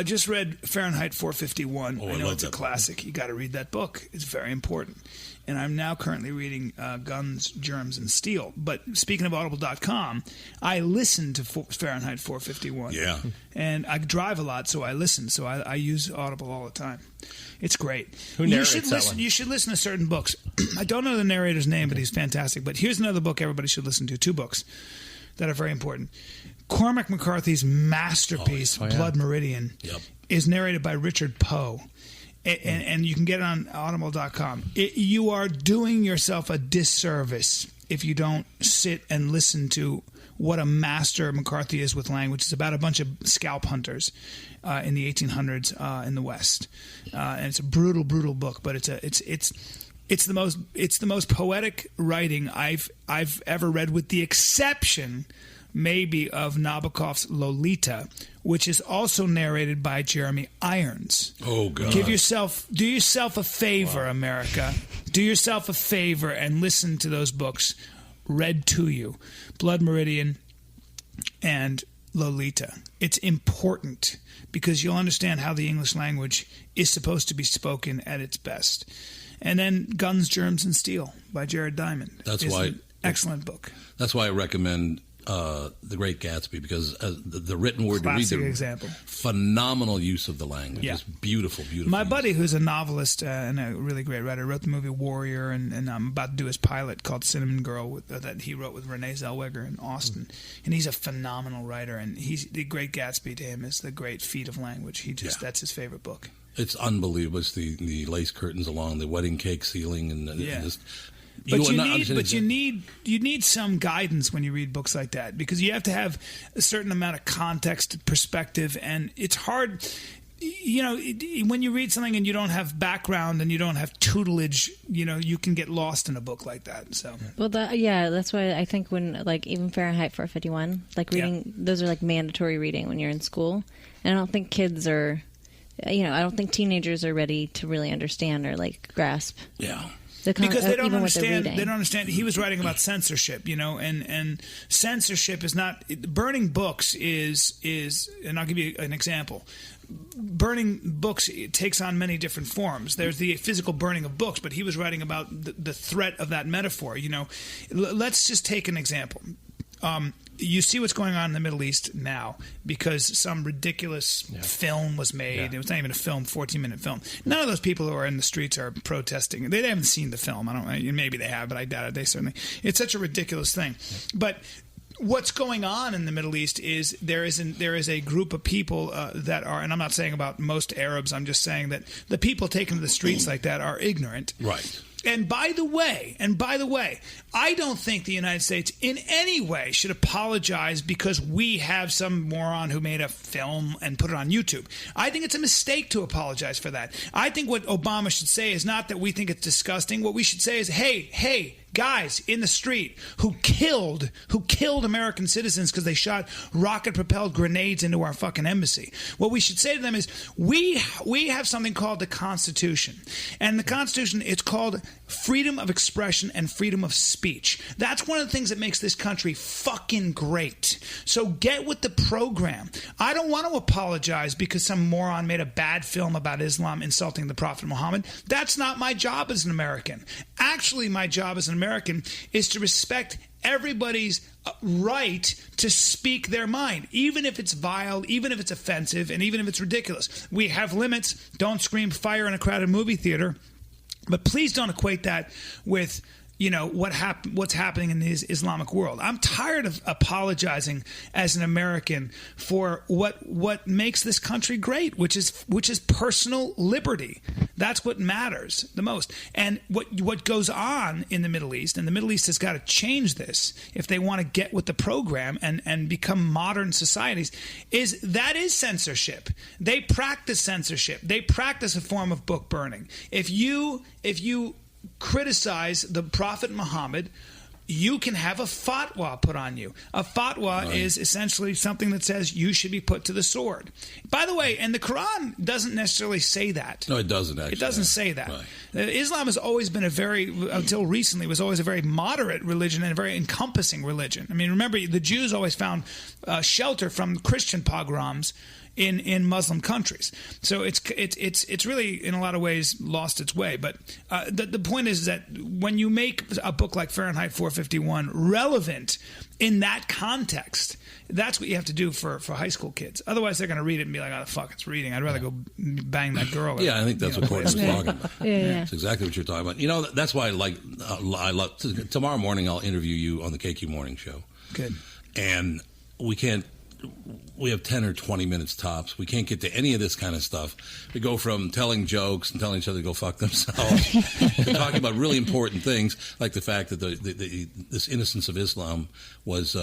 just read Fahrenheit 451. Oh, I I know love it's a that book. classic. You got to read that book. It's very important. And I'm now currently reading Guns, Germs, and Steel. But speaking of Audible.com, I listen to Fahrenheit 451. Yeah. And I drive a lot, so I listen. So I use Audible all the time. It's great. Who narrates that one? You should listen to certain books. I don't know the narrator's name, but he's fantastic. But here's another book everybody should listen to. 2 books that are very important. Cormac McCarthy's masterpiece, Blood Meridian, is narrated by Richard Poe. And you can get it on Audible.com. You are doing yourself a disservice if you don't sit and listen to what a master McCarthy is with language. It's about a bunch of scalp hunters in the 1800s in the West, and it's a brutal, brutal book. But it's the most poetic writing I've ever read, with the exception maybe of Nabokov's Lolita, which is also narrated by Jeremy Irons. Oh, God. Do yourself a favor, America. Do yourself a favor and listen to those books read to you. Blood Meridian and Lolita. It's important because you'll understand how the English language is supposed to be spoken at its best. And then Guns, Germs, and Steel by Jared Diamond. That's why an excellent book. That's why I recommend The Great Gatsby, because the written word Classic to read, example. Phenomenal use of the language. Yeah. It's beautiful. My use. buddy, who's a novelist and a really great writer, wrote the movie Warrior, and I'm about to do his pilot called Cinnamon Girl that he wrote with Renee Zellweger in Austin. And he's a phenomenal writer, and The Great Gatsby to him is the great feat of language. That's his favorite book. It's unbelievable. It's the lace curtains along the wedding cake ceiling, and just, But you need some guidance when you read books like that, because you have to have a certain amount of context, perspective, and it's hard. When you read something and you don't have background and you don't have tutelage, you can get lost in a book like that. So, well, that's why I think when even Fahrenheit 451, reading those are mandatory reading when you're in school, and I don't think kids are. I don't think teenagers are ready to really understand or grasp. Yeah. Because they don't understand. They don't understand. He was writing about censorship, and censorship is not burning books is. And I'll give you an example. Burning books takes on many different forms. There's the physical burning of books, but he was writing about the threat of that metaphor. Let's just take an example. You see what's going on in the Middle East now because some ridiculous film was made. Yeah. It was not even a film, 14-minute film. None of those people who are in the streets are protesting. They haven't seen the film. Maybe they have, but I doubt it. They certainly. It's such a ridiculous thing. Yeah. But what's going on in the Middle East is there is a group of people that are, and I'm not saying about most Arabs. I'm just saying that the people taken to the streets like that are ignorant. Right. And by the way, I don't think the United States in any way should apologize because we have some moron who made a film and put it on YouTube. I think it's a mistake to apologize for that. I think what Obama should say is not that we think it's disgusting. What we should say is, hey, guys in the street who killed American citizens because they shot rocket-propelled grenades into our fucking embassy. What we should say to them is, we have something called the Constitution. And the Constitution, it's called freedom of expression and freedom of speech. That's one of the things that makes this country fucking great. So get with the program. I don't want to apologize because some moron made a bad film about Islam insulting the Prophet Muhammad. That's not my job as an American. Actually, my job as an American is to respect everybody's right to speak their mind, even if it's vile, even if it's offensive, and even if it's ridiculous. We have limits. Don't scream fire in a crowded movie theater. But please don't equate that with, what's happening in the Islamic world. I'm tired of apologizing as an American for what makes this country great, which is personal liberty. That's what matters the most. And what goes on in the Middle East, and the Middle East has got to change this if they want to get with the program and become modern societies, is censorship. They practice censorship. They practice a form of book burning. If you criticize the Prophet Muhammad, you can have a fatwa put on you. A fatwa is essentially something that says you should be put to the sword. By the way, and the Quran doesn't necessarily say that. No, it doesn't actually. It doesn't say that. Right. Islam has always been until recently, was always a very moderate religion and a very encompassing religion. I mean, remember, the Jews always found shelter from Christian pogroms in Muslim countries. So it's really in a lot of ways lost its way. But the point is that when you make a book like Fahrenheit 451 relevant in that context, that's what you have to do for high school kids. Otherwise, they're going to read it and be like, "Oh, the fuck, it's reading. I'd rather go bang that girl." Yeah, I think that's what Courtney was talking about. Yeah. That's exactly what you're talking about. That's why I love. Tomorrow morning, I'll interview you on the KQ Morning Show. Good. And we have 10 or 20 minutes tops. We can't get to any of this kind of stuff. We go from telling jokes and telling each other to go fuck themselves to talking about really important things, like the fact that this innocence of Islam was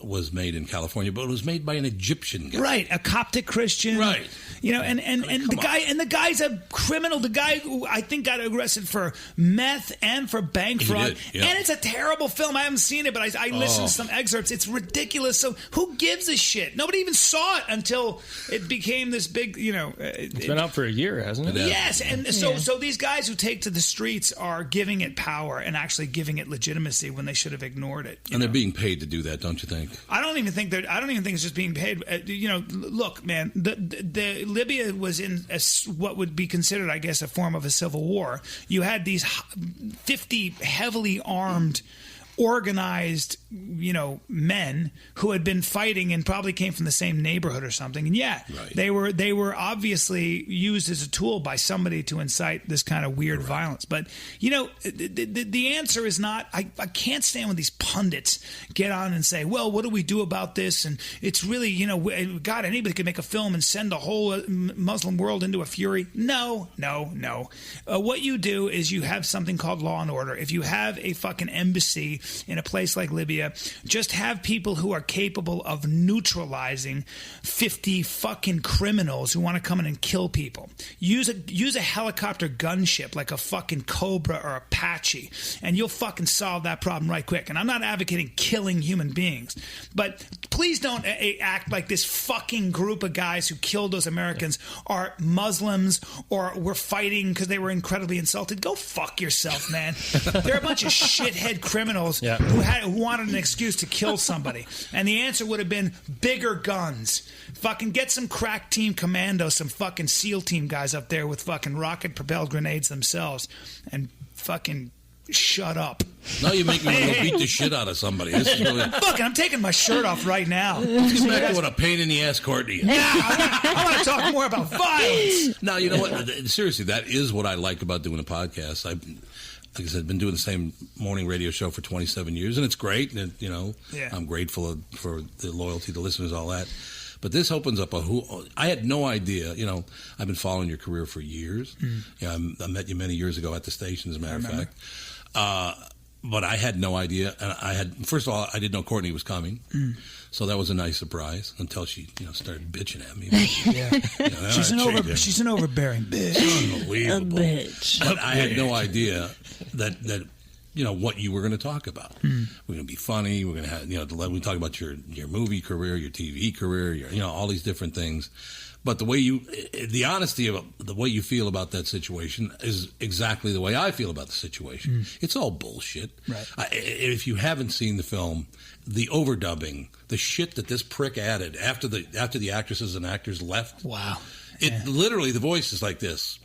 was made in California, but it was made by an Egyptian guy. Right, a Coptic Christian. Right. You know, and the guy's a criminal. The guy who I think got arrested for meth and for bank fraud. did, yeah. And it's a terrible film. I haven't seen it, but I listened to some excerpts. It's ridiculous. So who gives a shit? Nobody even saw it until it became this big, you know. It's been out for a year, hasn't it? Yes, and so these guys who take to the streets are giving it power and actually giving it legitimacy when they should have ignored it. And they're being paid to do that, don't you think? I don't even think it's just being paid. You know, look, man, the Libya was in what would be considered, I guess, a form of a civil war. You had these 50 heavily armed, organized, you know, men who had been fighting and probably came from the same neighborhood or something. And they were obviously used as a tool by somebody to incite this kind of weird violence. But you know, the answer is not. I can't stand when these pundits get on and say, "Well, what do we do about this?" And it's really, you know, God, anybody could make a film and send the whole Muslim world into a fury. No. What you do is you have something called law and order. If you have a fucking embassy in a place like Libya, just have people who are capable of neutralizing 50 fucking criminals who want to come in and kill people. Use a helicopter gunship like a fucking Cobra or Apache, and you'll fucking solve that problem right quick. And I'm not advocating killing human beings, but please don't act like this fucking group of guys who killed those Americans are Muslims or were fighting because they were incredibly insulted. Go fuck yourself, man. They're a bunch of shithead criminals who wanted an excuse to kill somebody. And the answer would have been bigger guns. Fucking get some crack team commandos, some fucking SEAL team guys up there with fucking rocket-propelled grenades themselves, and fucking shut up. Now you make me want to go beat the shit out of somebody. This is really... Fuck, I'm taking my shirt off right now. Let's get back to what a pain in the ass Courtney is. Yeah, I want to talk more about violence. Now, you know what? Seriously, that is what I like about doing a podcast. Like I said, I've been doing the same morning radio show for 27 years, and it's great. And, you know, I'm grateful for the loyalty, the listeners, all that. But this opens up I had no idea. You know, I've been following your career for years. You know, I met you many years ago at the station, as a matter of fact. But I had no idea. And first of all, I didn't know Courtney was coming. So that was a nice surprise until she, you know, started bitching at me. You know, she's an overbearing bitch. Unbelievable. A bitch. But I had no idea that you know what you were going to talk about. We're going to be funny. We're going to have, you know, we talk about your movie career, your TV career, you know, all these different things. But the honesty of the way you feel about that situation is exactly the way I feel about the situation. It's all bullshit. Right. If you haven't seen the film, the overdubbing, the shit that this prick added after the actresses and actors left. Wow. Literally, the voice is like this.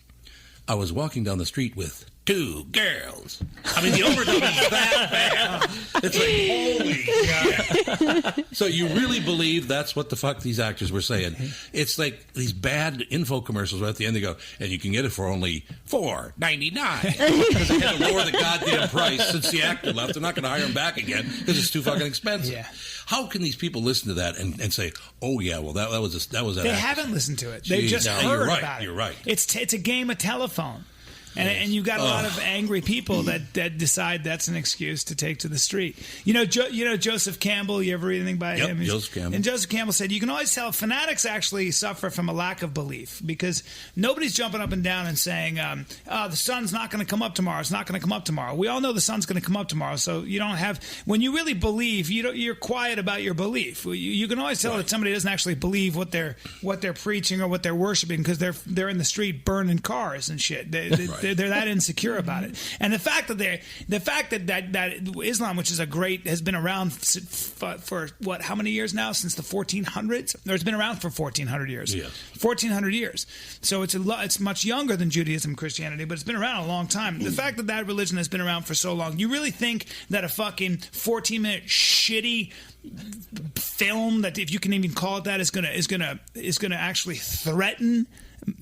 I was walking down the street with 2 girls. I mean, the overdubbing is that bad. It's like, holy God. So you really believe that's what the fuck these actors were saying? It's like these bad info commercials where at the end they go, and you can get it for only $4.99. Because they had to lower the goddamn price since the actor left. They're not going to hire him back again because it's too fucking expensive. Yeah. How can these people listen to that and say, "Oh yeah, well that was that They haven't listened to it. They just heard about it. You're right. It's a game of telephone. And you've got a lot of angry people that decide that's an excuse to take to the street. You know Joseph Campbell. You ever read anything by him? Joseph Campbell. And Joseph Campbell said, you can always tell fanatics actually suffer from a lack of belief because nobody's jumping up and down and saying, the sun's not going to come up tomorrow. It's not going to come up tomorrow. We all know the sun's going to come up tomorrow. So you don't have, when you really believe, you're quiet about your belief. You can always tell that somebody doesn't actually believe what they're preaching or what they're worshiping because they're in the street burning cars and shit. They're that insecure about it, and the fact that Islam, which is has been around for what, how many years now? Since the 1400s, or it's been around for 1400 years. Yes. 1400 years. So it's much younger than Judaism and Christianity, but it's been around a long time. The fact that religion has been around for so long, you really think that a fucking 14-minute shitty film, that if you can even call it that, is gonna actually threaten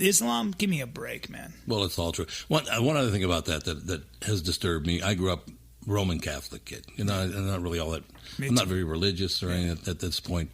Islam? Give me a break, man. Well, it's all true. One other thing about that has disturbed me. I grew up Roman Catholic kid. You know, I'm not really all that. I'm not very religious or anything at this point.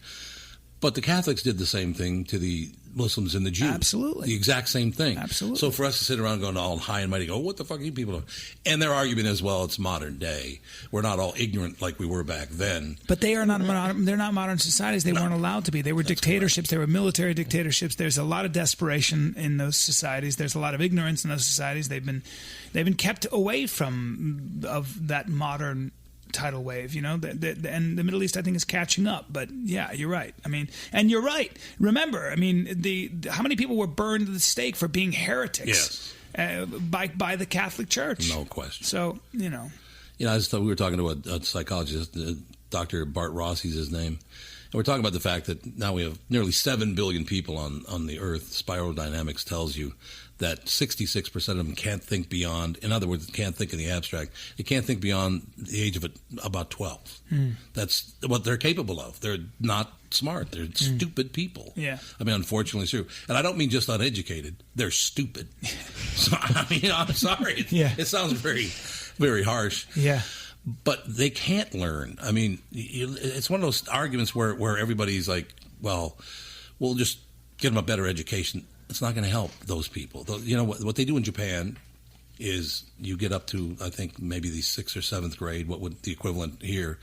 But the Catholics did the same thing to the Muslims and the Jews. Absolutely. The exact same thing. Absolutely. So for us to sit around going all high and mighty, go, what the fuck are you people doing? And their argument is, well, it's modern day. We're not all ignorant like we were back then. But they are not they're not modern societies. They weren't allowed to be. They were dictatorships. They were military dictatorships. There's a lot of desperation in those societies. There's a lot of ignorance in those societies. They've been kept away from of that modern tidal wave, and the Middle East, I think, is catching up. But yeah, you're right. I mean, and you're right. Remember, I mean, how many people were burned at the stake for being heretics? Yes. By the Catholic Church. No question. So I just thought we were talking to a psychologist, Dr. Bart Rossi's his name. And we're talking about the fact that now we have nearly 7 billion people on the Earth. Spiral dynamics tells you that 66% of them can't think beyond, in other words, can't think in the abstract. They can't think beyond the age of about 12. That's what they're capable of. They're not smart. They're stupid people. Yeah. I mean, unfortunately, it's true. And I don't mean just uneducated. They're stupid. So, I mean, I'm sorry. It sounds very, very harsh. Yeah. But they can't learn. I mean, it's one of those arguments where everybody's like, well, we'll just get them a better education. It's not going to help those people. You know, what they do in Japan is you get up to, I think, maybe the 6th or 7th grade, what would the equivalent here,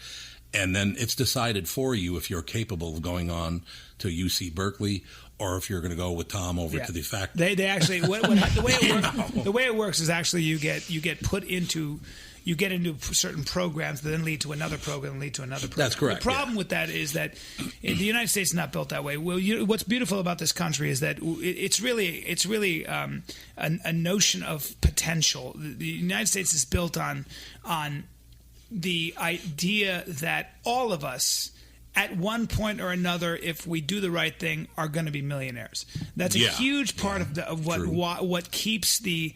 and then it's decided for you if you're capable of going on to UC Berkeley or if you're going to go with Tom over to the factory. They actually, the way it works is actually you get put into... You get into certain programs that then lead to another program, lead to another program. That's correct. The problem with that is that the United States is not built that way. Well, what's beautiful about this country is that it's really a notion of potential. The United States is built on the idea that all of us, at one point or another, if we do the right thing, are going to be millionaires. That's a huge part of what keeps the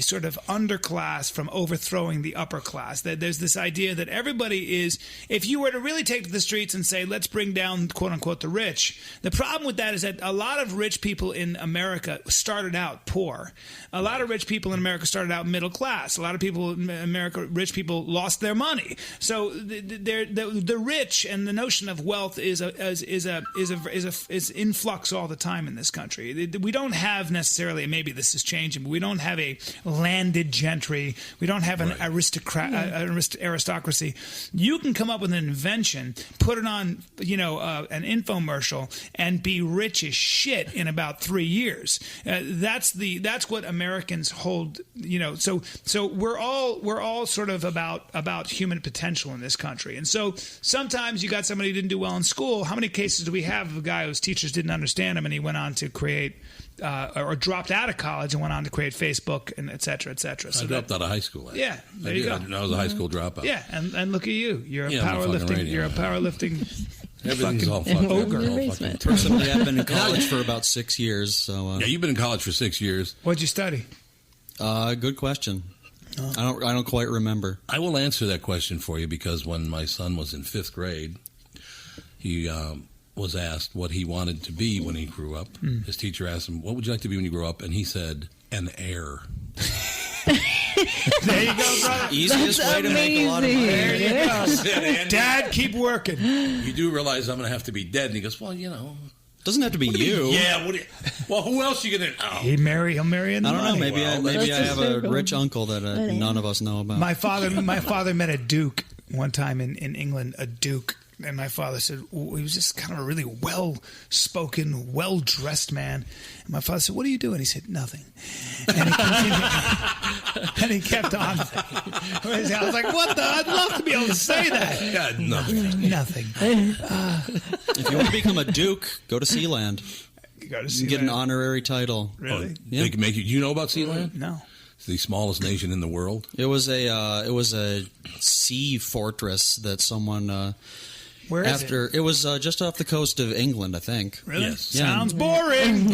sort of underclass from overthrowing the upper class. That there's this idea that everybody is, if you were to really take to the streets and say, let's bring down, quote unquote, the rich, the problem with that is that a lot of rich people in America started out poor. A lot of rich people in America started out middle class. A lot of people in America, rich people, lost their money. So the rich and the notion of wealth is in flux all the time in this country. We don't have necessarily, maybe this is changing, but we don't have a landed gentry. We don't have an aristocracy. You can come up with an invention, put it on, an infomercial, and be rich as shit in about 3 years. That's what Americans hold. So we're all sort of about human potential in this country, and so sometimes you got somebody who didn't do well in school. How many cases do we have of a guy whose teachers didn't understand him and he went on to create or dropped out of college and went on to create Facebook and et cetera, et cetera. So I dropped out of high school. Yeah, there you go. I was a high school dropout. Yeah, and look at you. You're a powerlifting. Everything's all fucking ogre. Personally, I've been in college for about 6 years. So you've been in college for 6 years. What'd you study? Good question. I don't quite remember. I will answer that question for you because when my son was in 5th grade, he was asked what he wanted to be when he grew up. His teacher asked him, "What would you like to be when you grow up?" And he said, "An heir." There you go, brother. Easiest way to make a lot of money. There you go. Dad, keep working. You do realize I'm going to have to be dead. And he goes, "Well, Doesn't have to be you. Yeah. Well, who else are you going to? Oh. He'll marry another I don't know. money. Maybe I have a rich uncle that none of us know about. My father met a duke one time in England. A duke. And my father said, he was just kind of a really well-spoken, well-dressed man. And my father said, "What do you do?" And he said, "Nothing." And he continued, and he kept on. I was like, what the? I'd love to be able to say that. Yeah, nothing. Nothing. If you want to become a duke, go to Sealand. Go to Sealand. You get an honorary title. Really? They can make you. Do you know about Sealand? No. It's the smallest nation in the world. It was a sea fortress that someone. Where is it was just off the coast of England, I think. Really? Yes. Yeah. Sounds boring.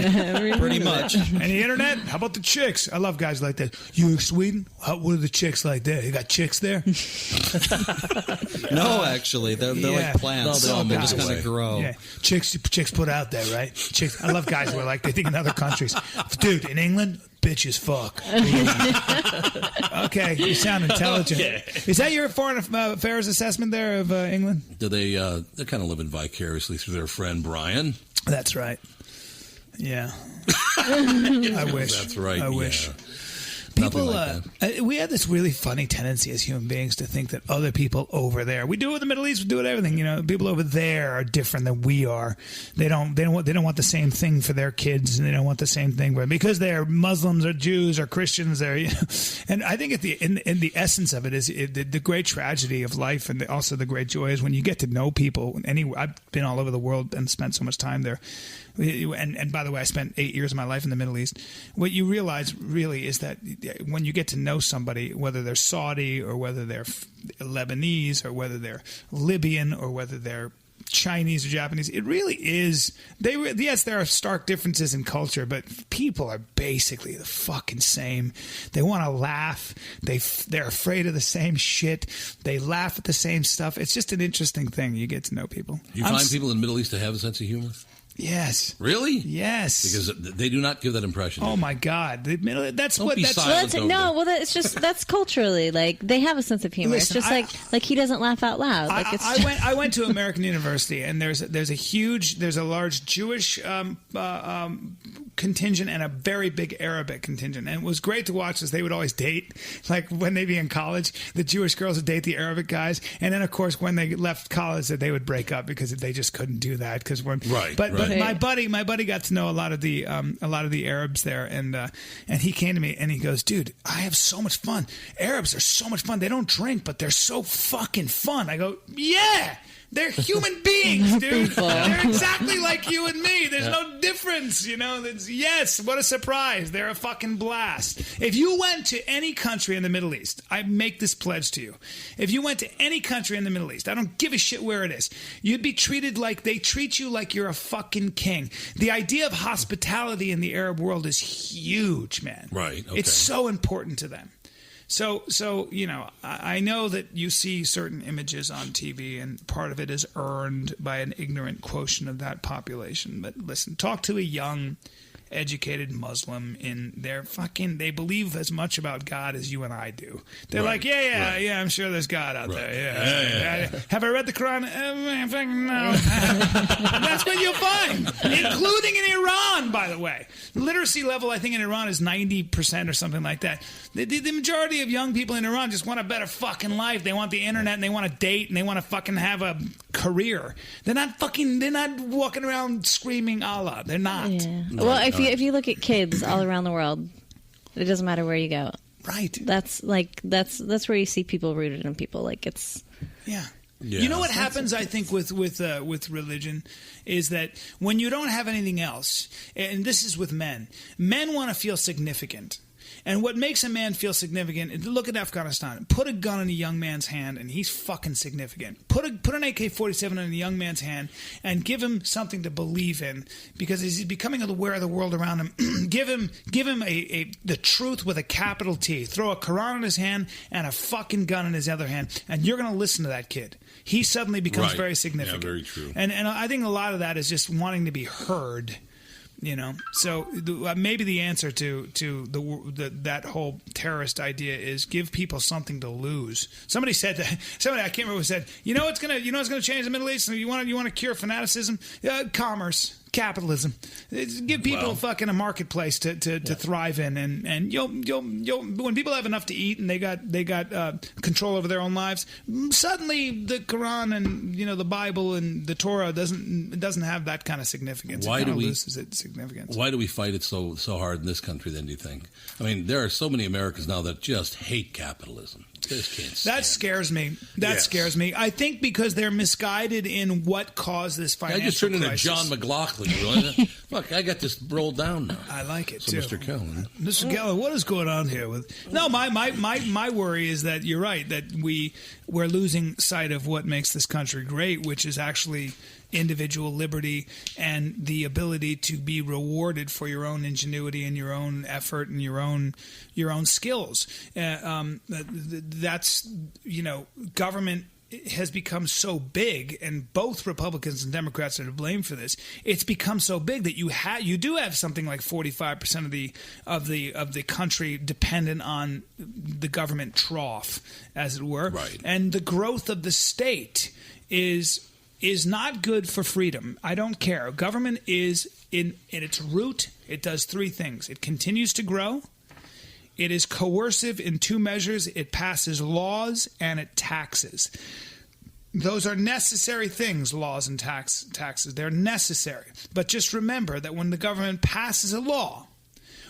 Pretty much. And the internet? How about the chicks? I love guys like that. You in Sweden? What are the chicks like there? You got chicks there? No, actually, they're like plants. No, they they're just kind of grow. Yeah. Chicks put out there, right? Chicks. I love guys who are like they think in other countries. Dude, in England, bitch as fuck. Okay, you sound intelligent. Okay. Is that your foreign affairs assessment there of England? Do they kind of living vicariously through their friend Bryan? That's right. Yeah. I wish. That's right. I wish. Yeah. People, Nothing like we have this really funny tendency as human beings to think that other people over there, we do it in the Middle East, we do it everything. You know, people over there are different than we are. They don't want the same thing for their kids, and they don't want the same thing because they're Muslims or Jews or Christians. They're, you know, and I think in the essence of it is the great tragedy of life, and also the great joy is when you get to know people. I've been all over the world and spent so much time there. And by the way, I spent 8 years of my life in the Middle East. What you realize really is that when you get to know somebody, whether they're Saudi or whether they're Lebanese or whether they're Libyan or whether they're Chinese or Japanese, it really is. Yes, there are stark differences in culture, but people are basically the fucking same. They want to laugh. They're afraid of the same shit. They laugh at the same stuff. It's just an interesting thing. You get to know people. You find people in the Middle East to have a sense of humor? Yes. Really? Yes. Because they do not give that impression. Oh my God! That's Don't what. be That's silent over there. Well, it's just that's culturally like they have a sense of humor. Listen, it's just like he doesn't laugh out loud. Like I went to American University, and there's a large Jewish contingent and a very big Arabic contingent, and it was great to watch as they would always date. Like when they'd be in college, the Jewish girls would date the Arabic guys, and then of course when they left college, they would break up because they just couldn't do that because But my buddy got to know a lot of the Arabs there, and he came to me and he goes, "Dude, I have so much fun. Arabs are so much fun. They don't drink, but they're so fucking fun." I go, "Yeah." They're human beings, dude. They're exactly like you and me. There's no difference, you know. Yes, what a surprise. They're a fucking blast. If you went to any country in the Middle East, I make this pledge to you. If you went to any country in the Middle East, I don't give a shit where it is, you'd be treated like they treat you like you're a fucking king. The idea of hospitality in the Arab world is huge, man. Right. Okay. It's so important to them. So you know, I know that you see certain images on TV, and part of it is earned by an ignorant quotient of that population. But listen, talk to a young, educated Muslim in their they believe as much about God as you and I do. They're like, yeah, I'm sure there's God out there. Yeah. Have I read the Quran? No. That's what you'll find, including in Iran, by the way. Literacy level, I think, in Iran is 90% or something like that. The majority of young people in Iran just want a better fucking life. They want the internet, and they want to date, and they want to fucking have a career. They're not walking around screaming Allah. They're not. Yeah. Well, if you look at kids all around the world, it doesn't matter where you go. Right. That's where you see people rooted in people. Like it's. Yeah. Yeah. You know what happens, I think, with religion is that when you don't have anything else, and this is with men want to feel significant. And what makes a man feel significant, look at Afghanistan. Put a gun in a young man's hand, and he's fucking significant. Put an AK-47 in a young man's hand, and give him something to believe in, because as he's becoming aware of the world around him, give him the truth with a capital T. Throw a Quran in his hand and a fucking gun in his other hand, and you're going to listen to that kid. He suddenly becomes very significant. Yeah, very true. And I think a lot of that is just wanting to be heard. You know, so maybe the answer to that whole terrorist idea is give people something to lose. Somebody said that. Somebody, I can't remember who said, you know what's gonna change the Middle East? You want to cure fanaticism? Commerce. Capitalism. Give people fucking a marketplace to thrive in, and you'll when people have enough to eat and they got control over their own lives, suddenly the Quran and the Bible and the Torah doesn't have that kind of significance. Why do we loses its significance? Why do we fight it so hard in this country? Then do you think? I mean, there are so many Americans now that just hate capitalism. That scares me. Scares me. I think because they're misguided in what caused this financial crisis. I just turned into John McLaughlin. Look, I got this rolled down now. I like it, so, too. Mr. Callen. Mr. Callen, what is going on here? My worry is that you're right, that we're losing sight of what makes this country great, which is actually individual liberty and the ability to be rewarded for your own ingenuity and your own effort and your own skills. That's government has become so big, and both Republicans and Democrats are to blame for this. It's become so big that you do have something like 45% of the country dependent on the government trough, as it were. Right. And the growth of the state is not good for freedom. I don't care. Government is in its root. It does three things. It continues to grow. It is coercive in two measures. It passes laws and it taxes. Those are necessary things, laws and taxes. They're necessary. But just remember that when the government passes a law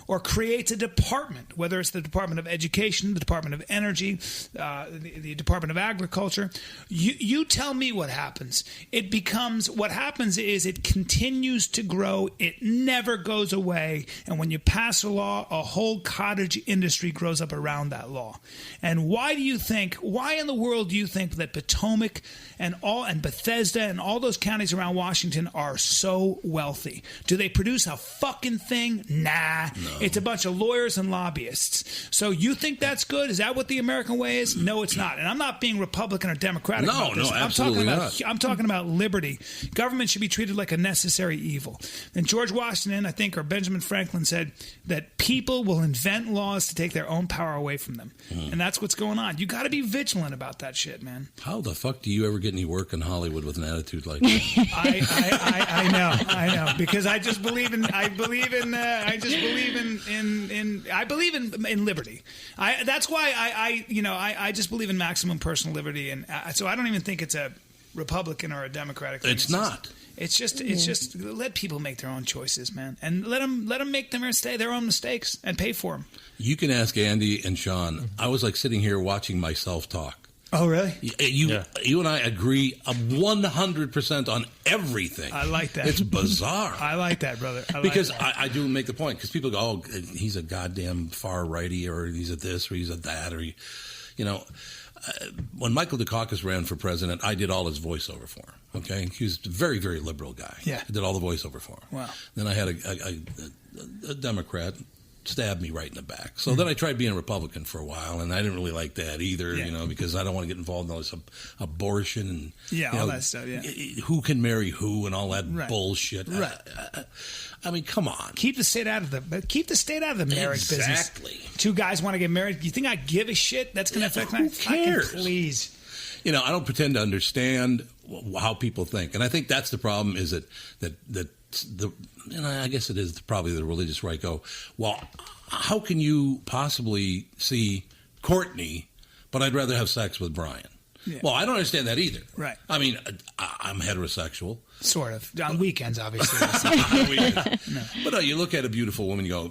or creates a department, whether it's the Department of Education, the Department of Energy, the Department of Agriculture, you tell me what happens. What happens is it continues to grow. It never goes away. And when you pass a law, a whole cottage industry grows up around that law. And why in the world do you think that Potomac and Bethesda and all those counties around Washington are so wealthy? Do they produce a fucking thing? Nah. No. It's a bunch of lawyers and lobbyists. So you think that's good? Is that what the American way is? No, it's not. And I'm not being Republican or Democratic about this. No, absolutely not. I'm talking about liberty. Government should be treated like a necessary evil. And George Washington, I think, or Benjamin Franklin said that people will invent laws to take their own power away from them. And that's what's going on. You got to be vigilant about that shit, man. How the fuck do you ever get any work in Hollywood with an attitude like that? I know. Because I believe in liberty. That's why I just believe in maximum personal liberty, and so I don't even think it's a Republican or a Democratic thing. It's not. It's just let people make their own choices, man, and let them make their own mistakes and pay for them. You can ask Andy and Sean. I was like sitting here watching myself talk. Oh, really? You and I agree 100% on everything. I like that. It's bizarre. I like that, brother. I do make the point, because people go, oh, he's a goddamn far righty, or he's a this, or he's a that, or when Michael Dukakis ran for president, I did all his voiceover for him. Okay, he was a very, very liberal guy. Yeah, I did all the voiceover for him. Wow. Then I had a Democrat stabbed me right in the back. So then I tried being a Republican for a while, and I didn't really like that either, because I don't want to get involved in all this abortion and all that stuff. Yeah, who can marry who and all that bullshit. Right. I mean, come on. Keep the state out of the marriage business. Exactly. Two guys want to get married. You think I give a shit? That's going to affect who cares? Please. I don't pretend to understand how people think, and I think that's the problem. Is that I guess it is probably the religious right go, well, how can you possibly see Courtney, but I'd rather have sex with Bryan? Yeah. Well, I don't understand that either. Right. I mean, I'm heterosexual. Sort of. On weekends, obviously. No. But you look at a beautiful woman, you go,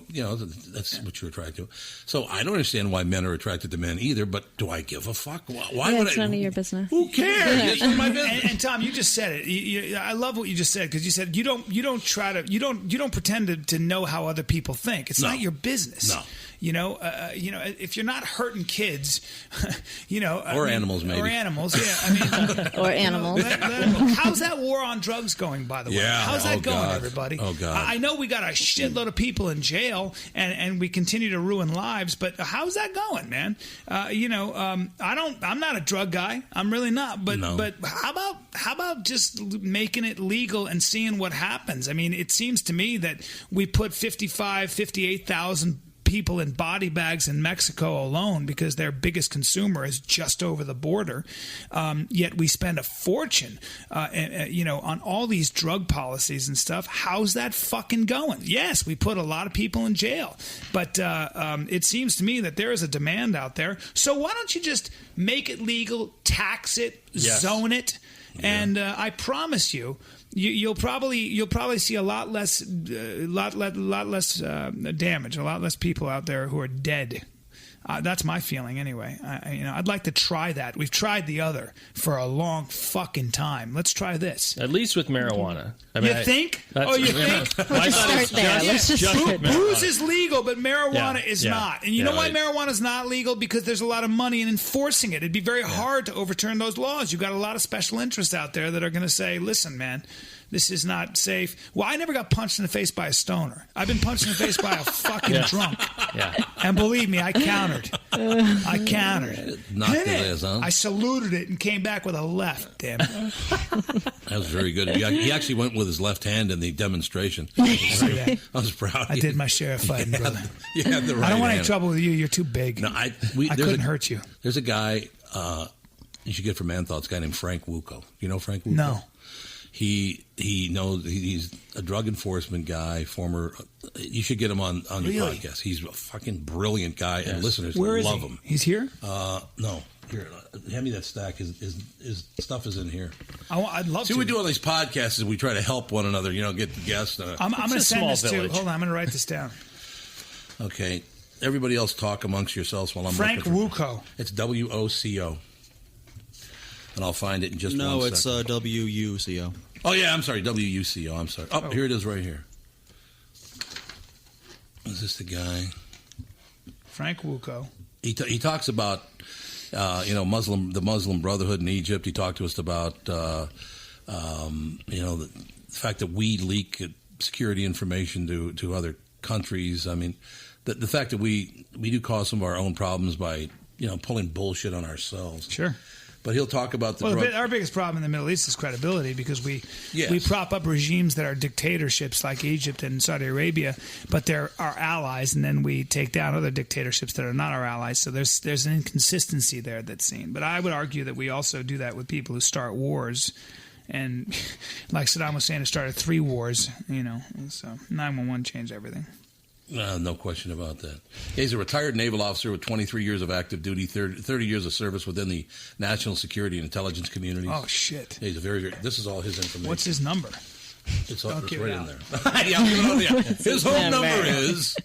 that's what you're attracted to. So I don't understand why men are attracted to men either, but do I give a fuck? Why would it's none of your business. Who cares? It's my business. And Tom, you just said it. I love what you just said, because you said you don't pretend to know how other people think. It's not your business. No. If you're not hurting kids, or animals, maybe. Or animals, yeah. Or animals. How's that war on drugs going, by the way? Yeah. How's that going, everybody? Oh, God. I know we got a shitload of people in jail, and we continue to ruin lives, but how's that going, man? I'm not a drug guy. I'm really not. But how about just making it legal and seeing what happens? I mean, it seems to me that we put 58,000 people in body bags in Mexico alone, because their biggest consumer is just over the border. Yet we spend a fortune, on all these drug policies and stuff. How's that fucking going? Yes, we put a lot of people in jail, but it seems to me that there is a demand out there. So why don't you just make it legal, tax it, zone it, and I promise you. You'll probably see a lot less damage, a lot less people out there who are dead. That's my feeling, anyway. I'd like to try that. We've tried the other for a long fucking time. Let's try this. At least with marijuana. You think? Let's just start there. Booze is legal, but marijuana is not. And you know why marijuana is not legal? Because there's a lot of money in enforcing it. It'd be very hard to overturn those laws. You've got a lot of special interests out there that are going to say, listen, man, This is not safe. Well, I never got punched in the face by a stoner. I've been punched in the face by a fucking drunk. Yeah. And believe me, I countered. Knocked his ass, huh? I saluted it and came back with a left, damn it. That was very good. He actually went with his left hand in the demonstration. I was proud. I did my share of fighting, brother. You had the right I don't want any hand. trouble with you. You're too big. No, I couldn't hurt you. There's a guy you should get from Man Thoughts, a guy named Frank Wuko. You know Frank Wuko? No. He knows he's a drug enforcement guy, former. You should get him on your podcast. He's a fucking brilliant guy, and listeners love him. He's here? No. Here, hand me that stack. His stuff is in here. I'd love See, to. what we do on these podcasts is we try to help one another. Get the guests. I'm going to send this village. to. Hold on, I'm going to write this down. Okay. Everybody else talk amongst yourselves while I'm Frank looking Wuko. It's WOCO. And I'll find it in just No, one it's second. WUCO. Oh, yeah, I'm sorry. WUCO. I'm sorry. Oh, here it is right here. Is this the guy? Frank Wuko. He talks about, the Muslim Brotherhood in Egypt. He talked to us about, the fact that we leak security information to other countries. I mean, the fact that we do cause some of our own problems by, pulling bullshit on ourselves. Sure. But he'll talk about our biggest problem in the Middle East is credibility, because we prop up regimes that are dictatorships like Egypt and Saudi Arabia, but they're our allies, and then we take down other dictatorships that are not our allies. So there's an inconsistency there that's seen. But I would argue that we also do that with people who start wars, and like Saddam Hussein has started 3 wars. So 911 changed everything. No question about that. He's a retired naval officer with 23 years of active duty, 30 years of service within the national security and intelligence communities. Oh, shit. He's a very, this is all his information. What's his number? It's Don't right give it in out. there. Yeah. His home number is,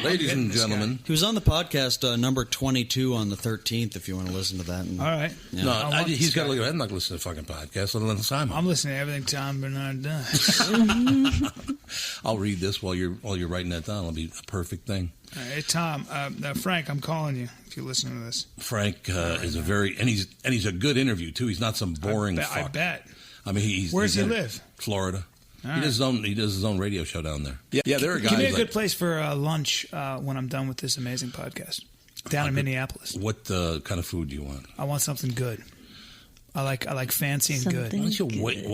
ladies and gentlemen. He was on the podcast number 22 on the 13th, if you want to listen to that. All right. Yeah. No, he's got to look at it. I'm not listening to fucking podcasts unless I'm listening to everything Tom Barnard does. I'll read this while you're writing that down. It'll be a perfect thing. Hey, Tom, Frank, I'm calling you if you're listening to this. Frank is a very, and he's a good interview too. He's not some boring fuck. I bet. I mean, Where's he live? Florida. All He does his own radio show down there. Yeah, there are guys. Give me a like, good place for lunch when I'm done with this amazing podcast. Down in Minneapolis. What kind of food do you want? I want something good. I like fancy and good. Why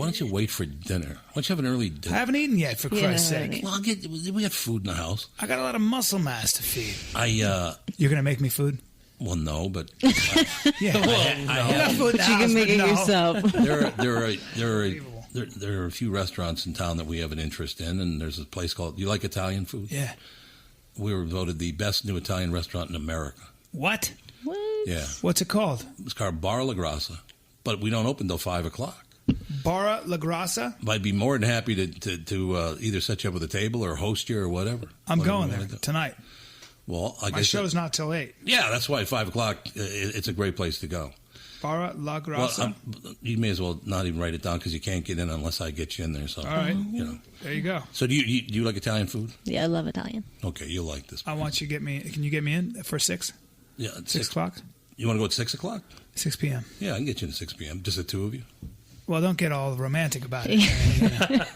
don't you wait for dinner? Why don't you have an early dinner? I haven't eaten yet, for Christ's sake. Well, we got food in the house. I got a lot of muscle mass to feed. You're going to make me food? Well, no, but yeah. I got food in the But you house, can make it no. yourself. There are a few restaurants in town that we have an interest in, and there's a place called. You like Italian food? Yeah. We were voted the best new Italian restaurant in America. What? Yeah. What's it called? It's called Bar La Grassa, but we don't open till 5:00. Barra La Grassa? I'd be more than happy to either set you up with a table or host you or whatever. I'm going there tonight. Well, I My guess show's not till 8. Yeah, that's why at 5:00 it's a great place to go. Barra La Grassa. Well, you may as well not even write it down because you can't get in unless I get you in there. So, all right, there you go. So do you like Italian food? Yeah, I love Italian. Okay, you'll like this. I want you to get me. Can you get me in for 6? Yeah, 6 o'clock. You want to go at 6:00? 6 p.m. Yeah, I can get you in at 6 p.m. Just the two of you. Well, don't get all romantic about it.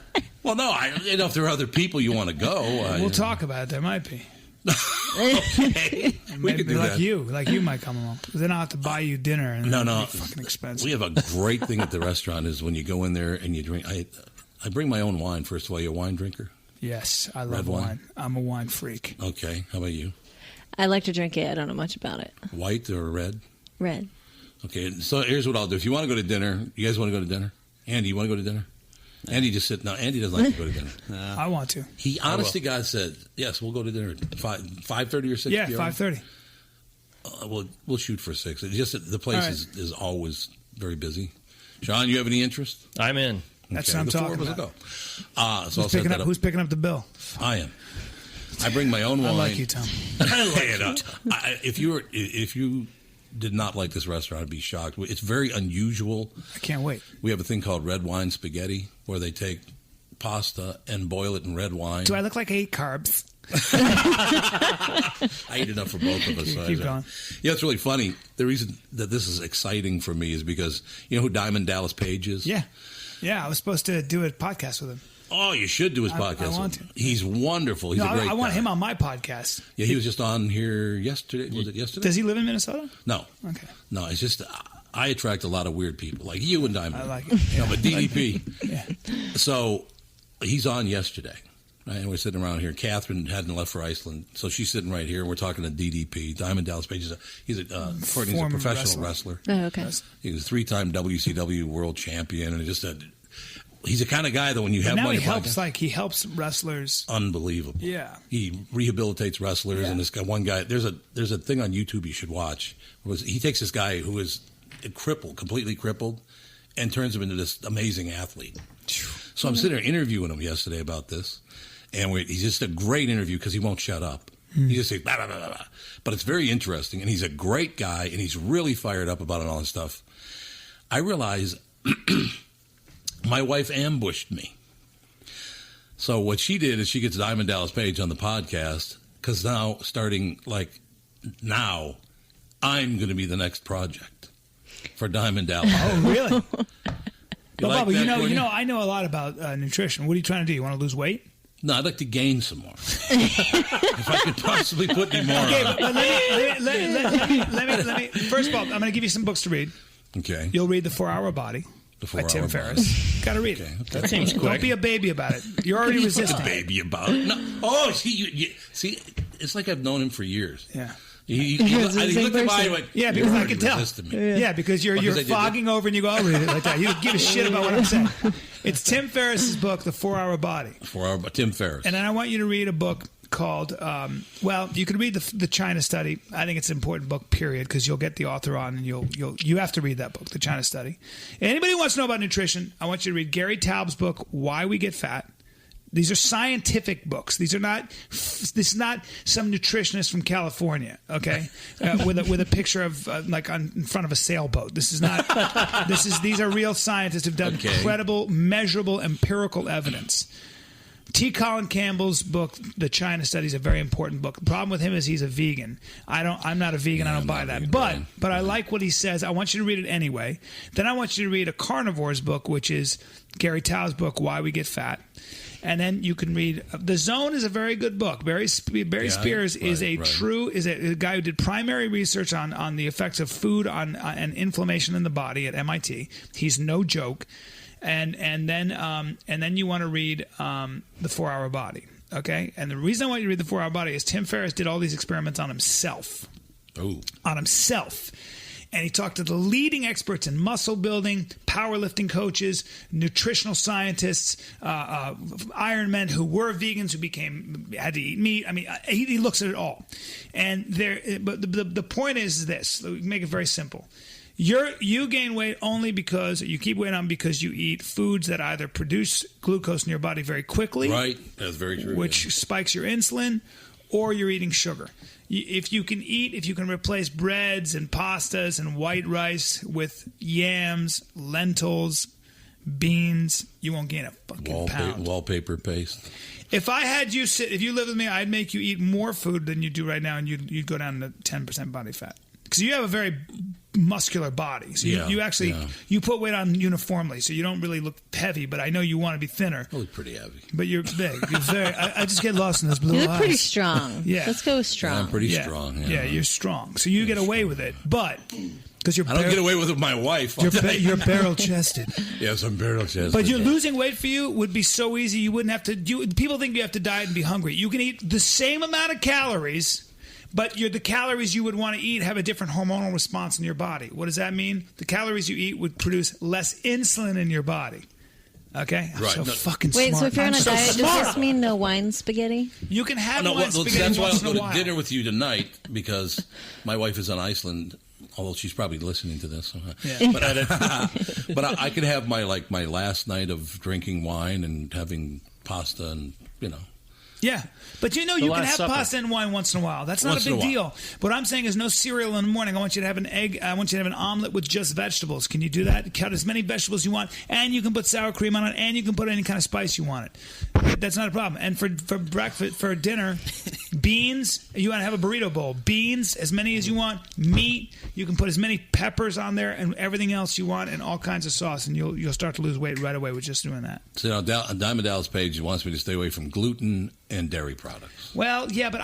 Well, no, if there are other people you want to go, we'll talk about it. There might be. Okay, we could do like that. you might come along. Then I'll have to buy you dinner. And No, it'll be fucking expensive. We have a great thing at the restaurant is when you go in there and you drink. I bring my own wine. First of all, you a wine drinker? Yes, I love Red wine? wine. I'm a wine freak. Okay, how about you? I like to drink it. I don't know much about it. White or red? Red. Okay, so here's what I'll do. If you want to go to dinner, you guys want to go to dinner? Andy, you want to go to dinner? Andy just said, no, Andy doesn't like to go to dinner. I want to. He, honest to God, said, yes, we'll go to dinner at 5:30 or 6. Yeah, 5:30. We'll shoot for 6. It's just that the place is always very busy. Sean, you have any interest? I'm in. That's what I'm talking about. Go. So I'll set that up. Who's picking up the bill? I am. I bring my own wine. I like you, Tom. If you did not like this restaurant, I'd be shocked. It's very unusual. I can't wait. We have a thing called red wine spaghetti, where they take pasta and boil it in red wine. Do I look like I eat carbs? I eat enough for both of us. Keep going. Yeah, it's really funny. The reason that this is exciting for me is because you know who Diamond Dallas Page is? Yeah. Yeah, I was supposed to do a podcast with him. Oh, you should do his podcast. I want to. He's wonderful. He's a great guy. I want him on my podcast. Yeah, he was just on here yesterday. Was it yesterday? Does he live in Minnesota? No. Okay. No, it's just I attract a lot of weird people, like you and Diamond. I like it. No, but DDP. Yeah. So he's on yesterday. Right? And we're sitting around here. Catherine hadn't left for Iceland, so she's sitting right here, and we're talking to DDP. Diamond Dallas Page he's a professional wrestler. Oh, okay. He was a 3-time WCW world champion, and he's the kind of guy that when you have now money, he helps wrestlers. Unbelievable. Yeah. He rehabilitates wrestlers, and this guy, one guy. There's a thing on YouTube you should watch. He takes this guy who is completely crippled, and turns him into this amazing athlete. So I'm sitting there interviewing him yesterday about this, and he's just a great interview because he won't shut up. He just says blah, blah, blah, blah. But it's very interesting, and he's a great guy, and he's really fired up about it and all this stuff. I realize. My wife ambushed me. So what she did is she gets Diamond Dallas Page on the podcast because now, I'm going to be the next project for Diamond Dallas. Oh, really? Like Bubba, I know a lot about nutrition. What are you trying to do? You want to lose weight? No, I'd like to gain some more. If I could possibly put any more on. Let me. First of all, I'm going to give you some books to read. Okay. You'll read The 4-Hour Body. By Tim Ferriss. Got to read it. That seems quick. Don't be a baby about it. You're already resisting. A baby about it? No. Oh, see, it's like I've known him for years. Yeah. He looked at me and went, yeah, because I can tell. Yeah, because you're fogging over and you go, I'll read it like that. You don't give a shit about what I'm saying. It's Tim Ferriss's book, The 4-Hour Body. Tim Ferriss. And then I want you to read a book called, you could read the China Study. I think it's an important book, period, because you'll get the author on and you have to read that book, The China Study. Anybody who wants to know about nutrition, I want you to read Gary Taub's book, Why We Get Fat. These are scientific books. This is not some nutritionist from California, okay, with a picture of in front of a sailboat. This is not. These are real scientists who've done credible, measurable, empirical evidence. T. Colin Campbell's book, The China Study, is a very important book. The problem with him is he's a vegan. I'm not a vegan. I don't buy that. But I like what he says. I want you to read it anyway. Then I want you to read a carnivore's book, which is Gary Taub's book, Why We Get Fat. And then you can read The Zone is a very good book. Barry Spears is a guy who did primary research on the effects of food and inflammation in the body at MIT. He's no joke. And then you want to read The 4-Hour Body, okay? And the reason I want you to read The 4-Hour Body is Tim Ferriss did all these experiments on himself. Oh. On himself. And he talked to the leading experts in muscle building, powerlifting coaches, nutritional scientists, Ironmen who were vegans who had to eat meat. I mean, he looks at it all. But the point is this. Make it very simple. You gain weight only because you keep weight on because you eat foods that either produce glucose in your body very quickly. Right, that's very true. Which spikes your insulin, or you're eating sugar. If you can replace breads and pastas and white rice with yams, lentils, beans, you won't gain a fucking pound. Wallpaper paste. If you lived with me, I'd make you eat more food than you do right now, and you'd go down to 10% body fat. Because you have a very muscular body. So you put weight on uniformly, so you don't really look heavy, but I know you want to be thinner. I look pretty heavy. But you're big. You're very. I just get lost in those blue eyes. You look pretty strong. Yeah. Let's go with strong. I'm pretty strong. Yeah, you're strong. So you get away with it. But because I don't get away with it with my wife. You're barrel-chested. Yes, I'm barrel-chested. But losing weight for you would be so easy. You wouldn't have to. People think you have to diet and be hungry. You can eat the same amount of calories. But the calories you would want to eat have a different hormonal response in your body. What does that mean? The calories you eat would produce less insulin in your body. Okay? Right. Fucking smart. Wait, so if you're on a diet, does this mean no wine spaghetti? You can have wine spaghetti that's why once in a I'll go while. to dinner with you tonight, because my wife is on Iceland, although she's probably listening to this. Yeah. But I can have my last night of drinking wine and having pasta and, Yeah, but you can have pasta and wine once in a while. That's not a big deal. What I'm saying is no cereal in the morning. I want you to have an egg. I want you to have an omelet with just vegetables. Can you do that? Cut as many vegetables you want, and you can put sour cream on it, and you can put any kind of spice you want it. That's not a problem. And for breakfast, for dinner, beans, You want to have a burrito bowl. Beans, as many as you want. Meat, you can put as many peppers on there and everything else you want and all kinds of sauce, and you'll start to lose weight right away with just doing that. So, Diamond Dallas Page wants me to stay away from gluten and dairy products. Well, yeah, but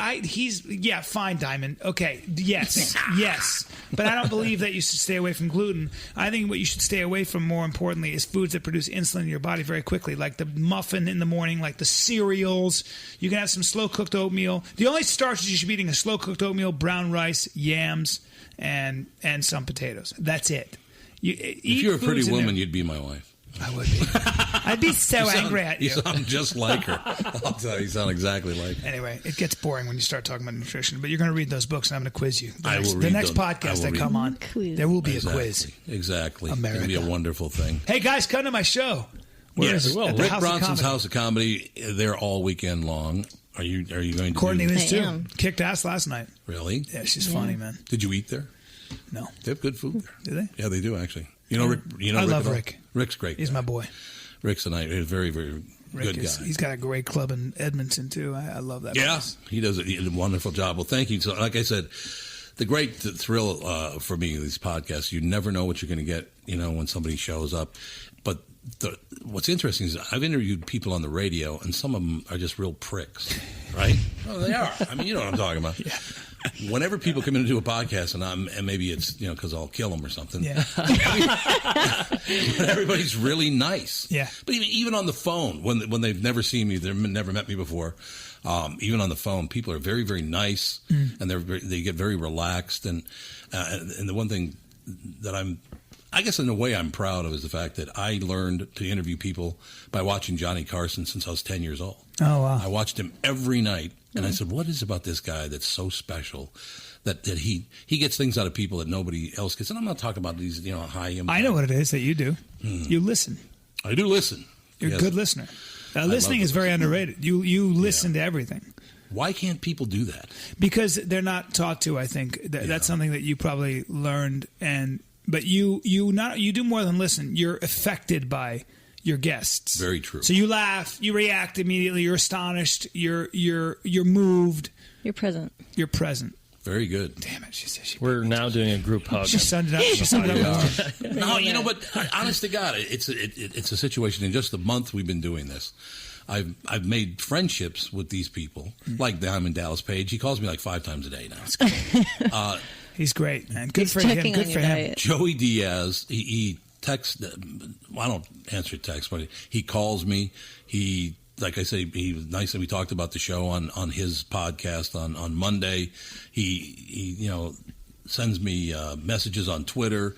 fine, Diamond. Okay, yes, yes. But I don't believe that you should stay away from gluten. I think what you should stay away from, more importantly, is foods that produce insulin in your body very quickly, like the muffin in the morning, like the cereals. You can have some slow-cooked oatmeal. The only starches you should be eating is slow-cooked oatmeal, brown rice, yams, and some potatoes. That's it. If you're a pretty woman, you'd be my wife. I would be. I'd be so angry at you. You sound just like her. I'll tell you, you sound exactly like her. Anyway, it gets boring when you start talking about nutrition, but you're going to read those books, and I'm going to quiz you. The next podcast I come on, there will be a quiz. Exactly. America. It's going to be a wonderful thing. Hey, guys, come to my show. Yes, we will. Rick Bronson's House of Comedy. They're all weekend long. Are you going to? Courtney is too. am. Kicked ass last night. Really? Yeah, she's funny, man. Did you eat there? No. They have good food there. Do they? Yeah, they do actually. You know Rick. I love Rick. Rick's great. He's my boy. Rick's a very, very good guy. He's got a great club in Edmonton too. I love that. Yeah, place. he does a wonderful job. Well, thank you. So, like I said, the great thrill for me, these podcasts, you never know what you're going to get, when somebody shows up. But what's interesting is I've interviewed people on the radio, and some of them are just real pricks, right? Oh, they are. I mean, you know what I'm talking about. Yeah. Whenever people come in to do a podcast, and maybe it's because I'll kill them or something. Yeah. But everybody's really nice. Yeah. But even on the phone, when they've never seen me, they've never met me before. Even on the phone, people are very, very nice, and they get very relaxed. And the one thing that I guess in a way I'm proud of is the fact that I learned to interview people by watching Johnny Carson since I was 10 years old. Oh, wow. I watched him every night, and I said, what is about this guy that's so special that he gets things out of people that nobody else gets? And I'm not talking about these, high impact. I know what it is that you do. You listen. I do listen. You're a good listener. Listening is very underrated. You listen to everything. Why can't people do that? Because they're not taught to, I think. That's something that you probably learned, but you do more than listen. You're affected by your guests. Very true. So you laugh, you react immediately, you're astonished, you're moved. You're present. You're present. Very good. Damn it, she said We're now doing a group hug. She summed it up. She summed it up. No, but honest to God, it's a situation. In just a month we've been doing this, I've made friendships with these people, like Diamond Dallas Page. He calls me like 5 times a day now. He's great, man. Good for him. Good for him. Joey Diaz, he texts. I don't answer texts, but he calls me. Like I say, he was nice that we talked about the show on his podcast on Monday. He sends me messages on Twitter.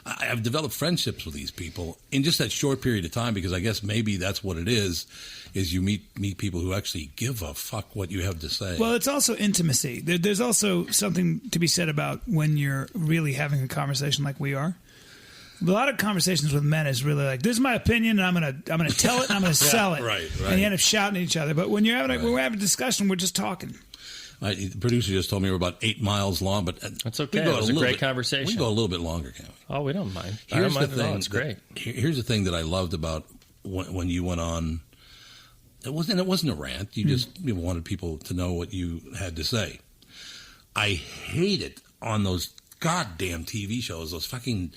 I've developed friendships with these people in just that short period of time because I guess maybe that's what it is you meet people who actually give a fuck what you have to say. Well, it's also intimacy. There's also something to be said about when you're really having a conversation like we are. A lot of conversations with men is really like, this is my opinion, and I'm gonna tell it, and I'm gonna sell it. Right. And you end up shouting at each other. But when we're having a discussion, we're just talking. The producer just told me we're about 8 miles long, but that's okay. It was a great conversation. We can go a little bit longer, can't we? Oh, we don't mind. Here's the thing. It's great. Here's the thing that I loved about when you went on. It wasn't a rant. You just wanted people to know what you had to say. I hate it on those goddamn TV shows, those fucking,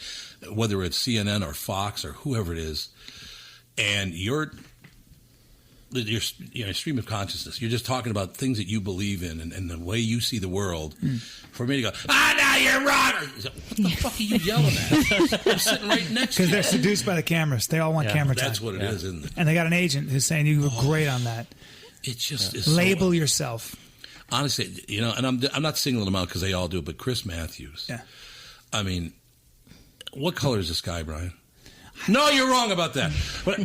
whether it's CNN or Fox or whoever it is, and your stream of consciousness. You're just talking about things that you believe in and the way you see the world. For me to go, now you're wrong. What the fuck are you yelling at? I'm sitting right next to you. Because they're seduced by the cameras. They all want camera time. That's what it is, isn't it? And they got an agent who's saying you were great on that. It's just label yourself. Honestly, and I'm not singling them out because they all do it, but Chris Matthews. Yeah. I mean, what color is the sky, Brian? No, you're wrong about that. But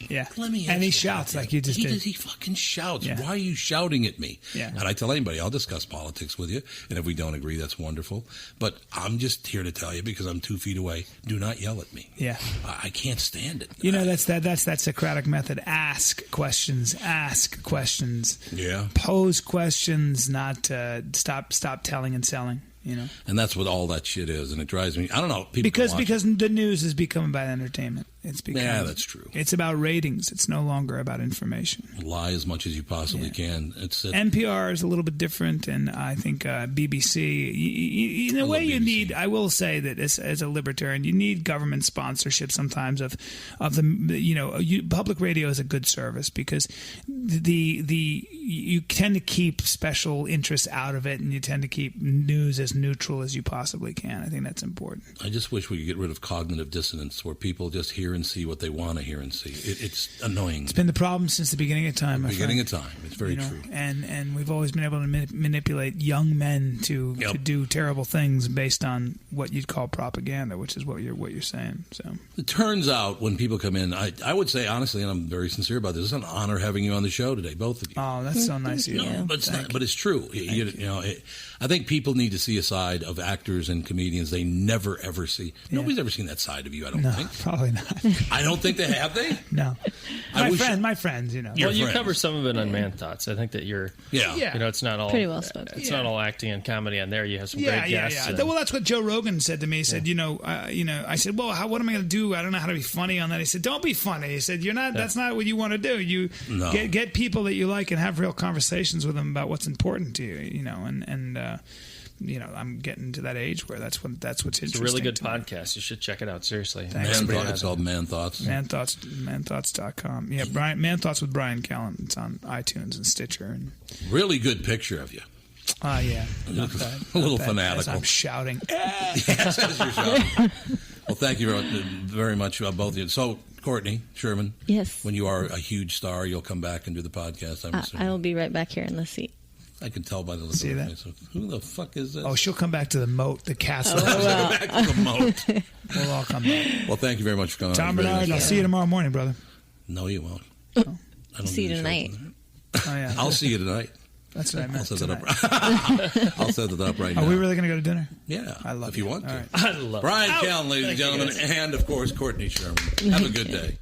yeah. Let me. And he shouts like you just did. He fucking shouts. Yeah. Why are you shouting at me? Yeah. And I tell anybody, I'll discuss politics with you, and if we don't agree, that's wonderful. But I'm just here to tell you because I'm 2 feet away. Do not yell at me. Yeah. I can't stand it. That's that Socratic method. Ask questions. Ask questions. Yeah. Pose questions. Not stop telling and selling. And that's what all that shit is, and it drives me. I don't know. Because the news is becoming about entertainment. It's become, Yeah, that's true. It's about ratings. It's no longer about information. Lie as much as you possibly can. NPR is a little bit different, and I think BBC. In a way, you need. I will say that as a libertarian, you need government sponsorship sometimes of the. Public radio is a good service because you tend to keep special interests out of it, and you tend to keep news as neutral as you possibly can. I think that's important. I just wish we could get rid of cognitive dissonance, where people just hear and see what they want to hear and see. It's annoying. It's been the problem since the beginning of time. Beginning of time. It's very true. And we've always been able to manipulate young men to do terrible things based on what you'd call propaganda, which is what you're saying. So it turns out when people come in, I would say honestly, and I'm very sincere about this, it's an honor having you on the show today, both of you. Oh, that's so nice of you. No, but it's not. But it's true. I think people need to see a side of actors and comedians they never ever see. Nobody's ever seen that side of you. I don't think. Probably not. I don't think they have. They? No. My friends, Well, you cover some of it on Man Thoughts. I think that you're. Yeah. It's not all pretty well spoken. It's not all acting and comedy on there. You have some great guests. Well, that's what Joe Rogan said to me. He said, I said, well, what am I going to do? I don't know how to be funny on that. He said, don't be funny. He said, you're not. That's not what you want to do. You get people that you like and have real conversations with them about what's important to you. I'm getting to that age where that's what's interesting. It's a really good podcast. You should check it out. Seriously. It's called Man Thoughts. Manthoughts.com. Yeah, Man Thoughts with Bryan Callen. It's on iTunes and Stitcher. And really good picture of you. Yeah. Not bad. A little fanatical. As I'm shouting. Yes, as you're shouting. Well, thank you very much, both of you. So, Courtney, Scheuerman. Yes. When you are a huge star, you'll come back and do the podcast, I'm assuming. I will be right back here in the seat. I can tell by the look See of her that? face. Who the fuck is this? Oh, she'll come back to the moat, the castle. Back to the moat. We'll all come back. Well, thank you very much for coming Tom on. Barnard, I'll see you tomorrow morning, brother. No, you won't. Oh. I don't See you tonight. Oh, yeah. I'll see you tonight. That's what I meant. I'll set it up right now. Are we really going to go to dinner? Yeah. I love if you want to. All right. I love Bryan it. Callen, ladies and gentlemen, and, of course, Courtney Scheuerman. Have a good day.